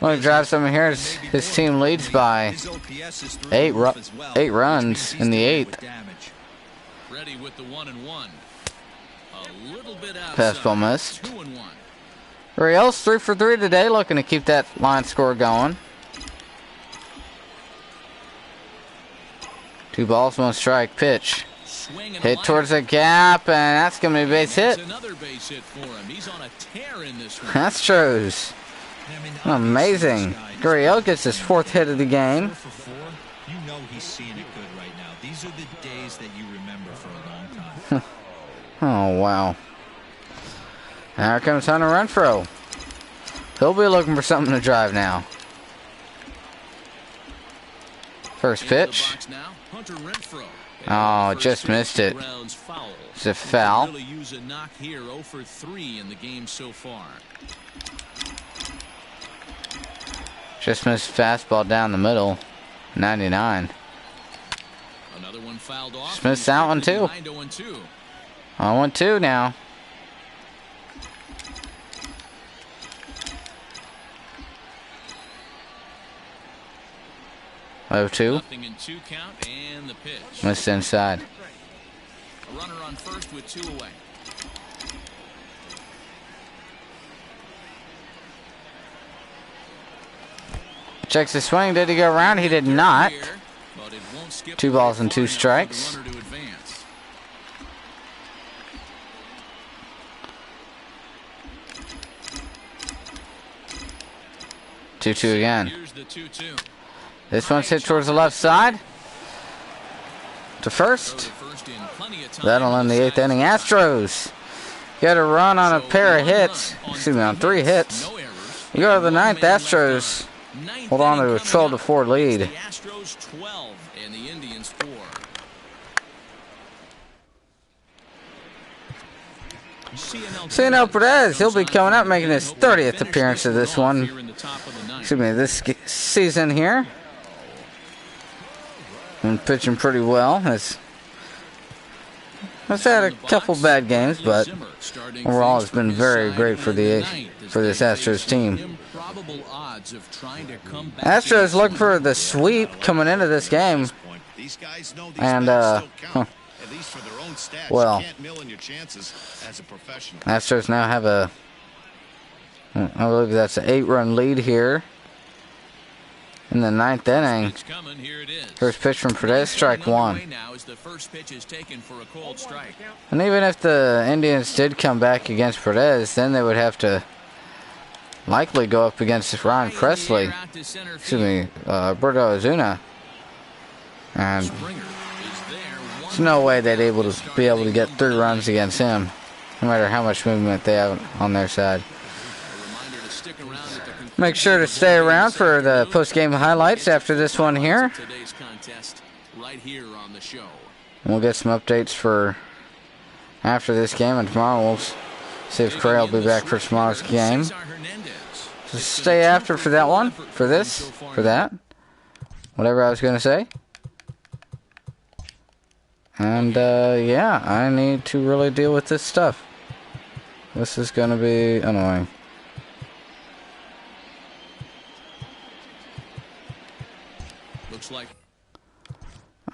Looking to drive something here as his team leads by 8 runs in the 8th. Ready with the 1-1. Fastball missed. Gurriel's 3 for 3 today, looking to keep that line score going. 2 balls, 1 strike. Pitch. Hit towards the gap, and that's going to be a base hit. Another base hit for him. He's on a tear in this one. Astros I mean, Amazing. Gurriel gets his 4th hit of the game. 4 for 4. You know he's seeing it good right now. These are the days that you remember for a long time. Oh, wow. Now here comes Hunter Renfroe. He'll be looking for something to drive now. First pitch. Oh, just missed it. It's a foul. Really use a knock here, 0 for 3 in the game so far. Just missed fastball down the middle. 99. Another one fouled off. Just missed that one too. 0-2 now. Nothing in 2 count and the pitch. Missed inside. A runner on first with 2 away. Checks the swing. Did he go around? He did not. 2 balls and 2 strikes. 2-2 again. This one's hit towards the left side. To first. That'll end the 8th inning. Astros get a run on a pair of hits. Excuse me, on 3 hits. We go to the 9th. Astros hold on to a 12-4 lead. The Astros 12 and the Indians 4. Cianel Perez, he'll be coming up making his 30th appearance of this one. Excuse me, this season here. And pitching pretty well. Has had a couple bad games, but overall it's been very great for this Astros team. Astros look for the sweep coming into this game, and well, Astros now have I believe that's an 8-run lead here in the 9th inning. First pitch from Perez, strike 1. And even if the Indians did come back against Perez, then they would have to likely go up against Ryan Presley. Excuse me, Berto Ozuna. And there's no way they'd be able to get 3 runs against him, no matter how much movement they have on their side. Make sure to stay around for the post-game highlights after this one here. We'll get some updates for after this game, and tomorrow we'll see if Correa will be back for tomorrow's game. So stay after for that one, for that, whatever I was going to say. And yeah, I need to really deal with this stuff. This is going to be annoying. Looks like.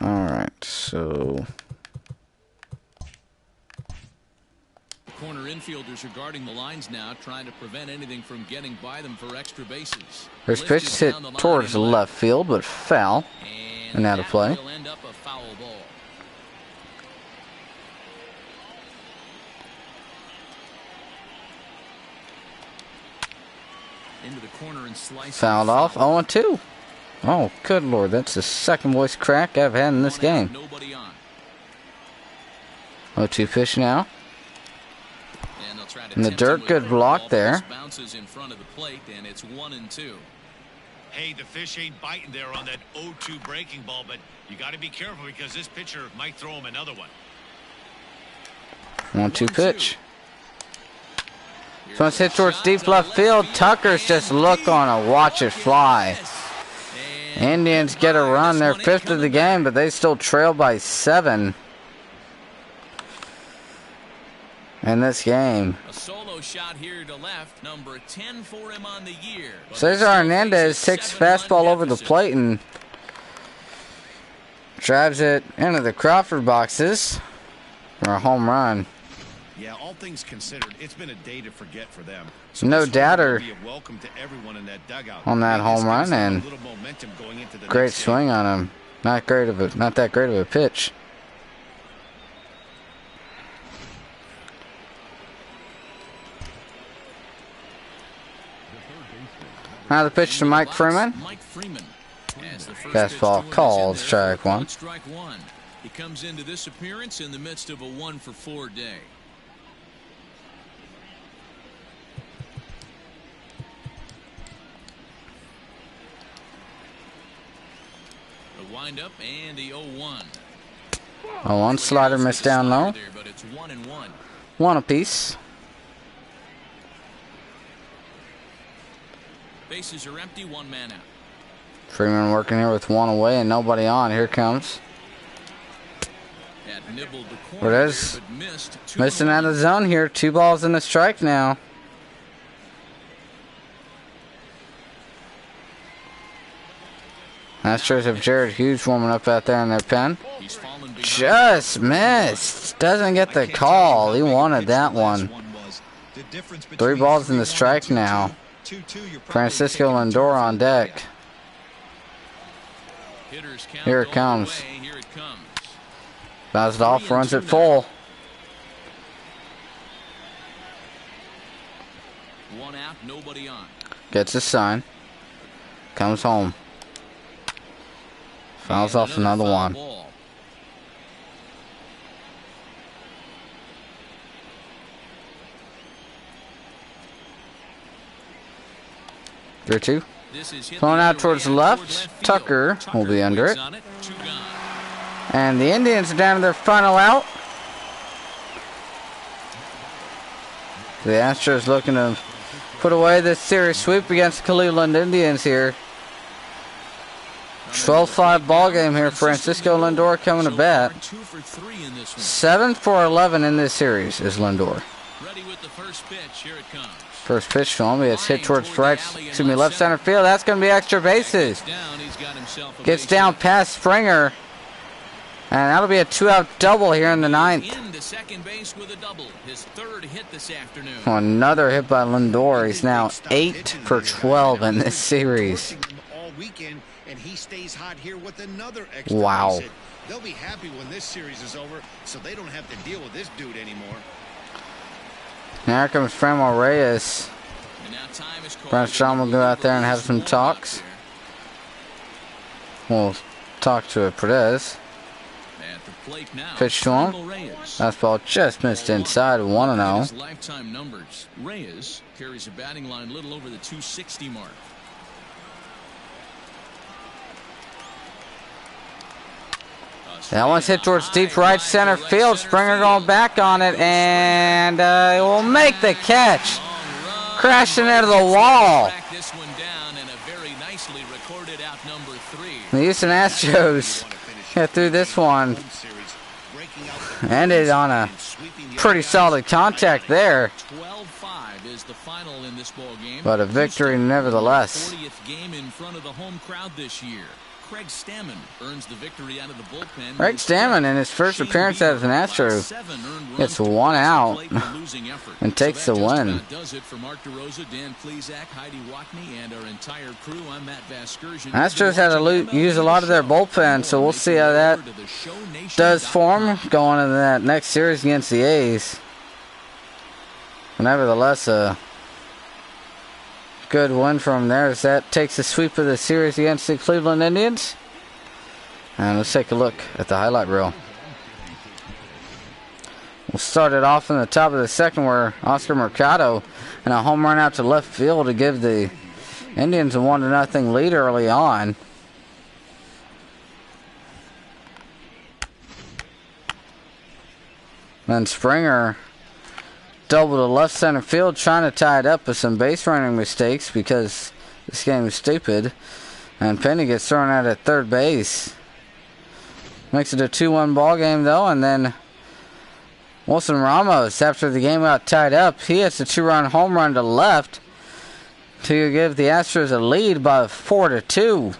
Alright, so. Corner infielders are guarding the lines now, trying to prevent anything from getting by them for extra bases. First pitch is hit towards the left field, but foul. And out of play. Will end up a foul ball. Into the corner and slice. Fouled off. 0-2. Oh, good lord. That's the second voice crack I've had in this game. 0-2 pitch now. In the dirt, good block there. Bounces in front of the plate, and it's 1-2. Hey, the fish ain't biting there on that 0-2 breaking ball, but you got to be careful because this pitcher might throw him another one. 1-2 pitch. This one's hit towards deep left field. Tucker's just look on a watch it fly. Indians get a run. They're 5th of the game, but they still trail by 7 in this game. A solo shot here to left, number 10 for him on the year. Cesar Hernandez takes fastball over the plate and drives it into the Crawford boxes for a home run. Yeah, all things considered, it's been a day to forget for them. So no doubter welcome to everyone in that dugout. On that home run, and great swing on him. Not that great of a pitch. Now the pitch to Mike Freeman. Fastball called, strike one. He comes into this appearance in the midst of a 1-for-4 day. The windup and the 0-1. 0-1 slider missed down low. But it's 1-1. One apiece. Bases are empty, one man out. Freeman working here with one away and nobody on. Here comes. Cortez missing out of the zone here. 2 balls in the strike now. Astros have Jared Hughes warming up out there in their pen. Just missed. Doesn't get the call. He wanted that one. 3 balls in the strike now. Francisco Lindor on deck. Here it comes. Bounced off, runs it full. 1 out, nobody on. Gets a sign. Comes home. Fouls off another one. Ball. 3-2. Flowing out towards the left. Tucker will be under it. And the Indians are down to their final out. The Astros looking to put away this series sweep against the Cleveland Indians here. 12-5 ball game here. Francisco Lindor coming to bat. 7 for 11 in this series is Lindor. First pitch to him. It's hit towards left center field. That's going to be extra bases. Gets down past Springer. And that'll be a 2-out double here in the 9th. Another hit by Lindor. He's now 8 for 12 in this series. Wow. They'll be happy when this series is over, so they don't have to deal with this dude anymore. Now here comes Framil Reyes. Brent Strom will go out there and have some talks. We'll talk to Perez. Pitch to him. Fastball just missed inside. 1-0. Lifetime numbers. Reyes carries a batting line a little over the 260 mark. That one's hit towards deep right center field. Springer going back on it, and he will make the catch. Crashing into the wall. The Houston Astros get through this one. Ended on a pretty solid contact there. But a victory nevertheless. 40th game in front of the home crowd this year. Craig Stammen earns the victory out of the bullpen. Craig Stammen in his first appearance as an Astro gets 1 out and takes the win. Does it for Mark DeRosa, Dan Plesac, Heidi Wackney, and our entire crew. I'm Matt Vasgersian. Astros had to use a lot of their bullpen, so we'll see how that does for them going into that next series against the A's. Nevertheless, good win from there as that takes the sweep of the series against the Cleveland Indians. And let's take a look at the highlight reel. We'll start it off in the top of the second where Oscar Mercado and a home run out to left field to give the Indians a 1-0 lead early on. Then Springer double to left center field, trying to tie it up with some base running mistakes because this game is stupid. And Penny gets thrown out at third base. Makes it a 2-1 ball game though, and then Wilson Ramos, after the game got tied up, he hits a 2-run home run to left to give the Astros a lead by 4-2.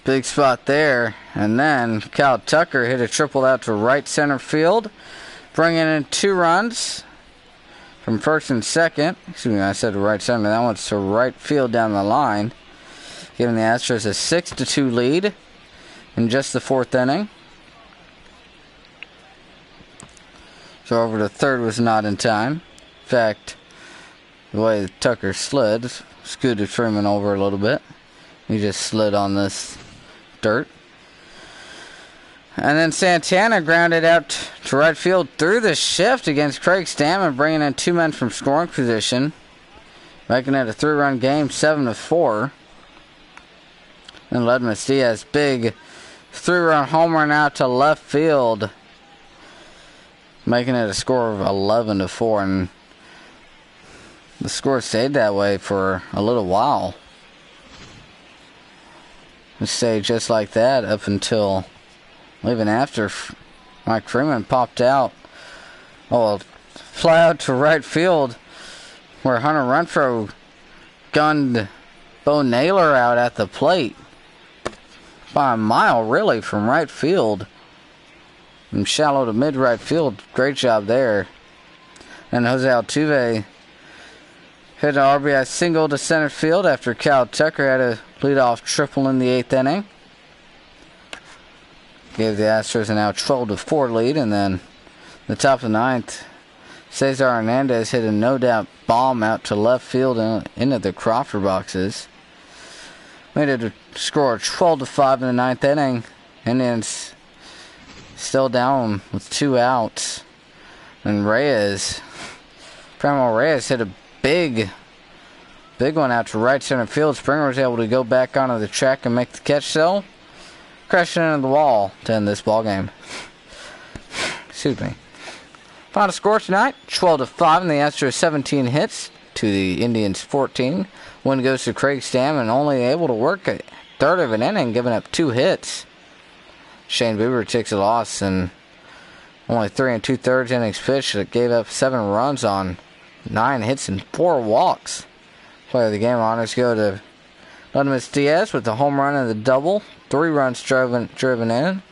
Big spot there. And then Kyle Tucker hit a triple out to right center field, bringing in 2 runs from first and second. Excuse me, I said right center. That one's to right field down the line, giving the Astros a 6-2 lead in just the 4th inning. So over to third was not in time. In fact, the way Tucker slid, scooted Freeman over a little bit. He just slid on this dirt. And then Santana grounded out to right field through the shift against Craig Stammen, bringing in 2 men from scoring position, making it a 3-run game, 7-4. And Ledmus Diaz, big 3-run home run out to left field, making it a score of 11-4. And the score stayed that way for a little while. It stayed just like that up until even after Mike Freeman popped out. Oh, fly out to right field where Hunter Renfroe gunned Bo Naylor out at the plate by a mile, really, from right field. From shallow to mid-right field. Great job there. And Jose Altuve hit an RBI single to center field after Cal Tucker had a leadoff triple in the 8th inning. Gave the Astros a now 12-4 lead, and then the top of the 9th, Cesar Hernandez hit a no-doubt bomb out to left field into the Crawford boxes. Made it a score of 12-5 in the 9th inning. Indians still down with 2 outs. And Primo Reyes hit a big one out to right center field. Springer was able to go back onto the track and make the catch, though, crashing into the wall to end this ball game. Excuse me. Final score tonight, 12-5, and the Astros 17 hits to the Indians 14. Win goes to Craig Stammen, only able to work a third of an inning, giving up 2 hits. Shane Bieber takes a loss, and only 3 2/3 innings pitched that gave up 7 runs on 9 hits and 4 walks. Player of the game honors go to Ledmus Diaz with the home run and the double. 3 runs driven in.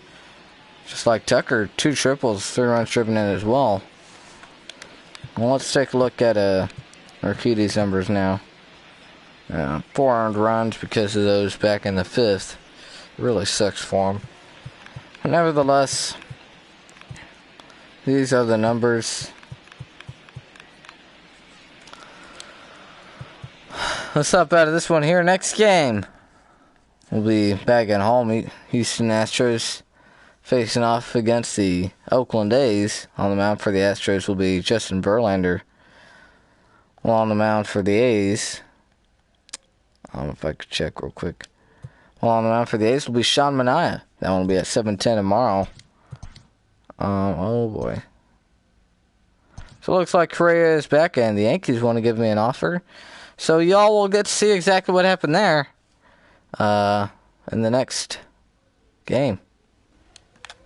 Just like Tucker, 2 triples, 3 runs driven in as well. Well, let's take a look at Urquidy's numbers now. 4 earned runs because of those back in the 5th. It really sucks for him. But nevertheless, these are the numbers. Let's hop out of this one here. Next game, we'll be back at home. Houston Astros facing off against the Oakland A's. On the mound for the Astros will be Justin Verlander. While on the mound for the A's, if I could check real quick. While on the mound for the A's will be Sean Manaea. That one will be at 7:10 tomorrow. Oh boy. So it looks like Correa is back, and the Yankees want to give me an offer. So y'all will get to see exactly what happened there in the next game.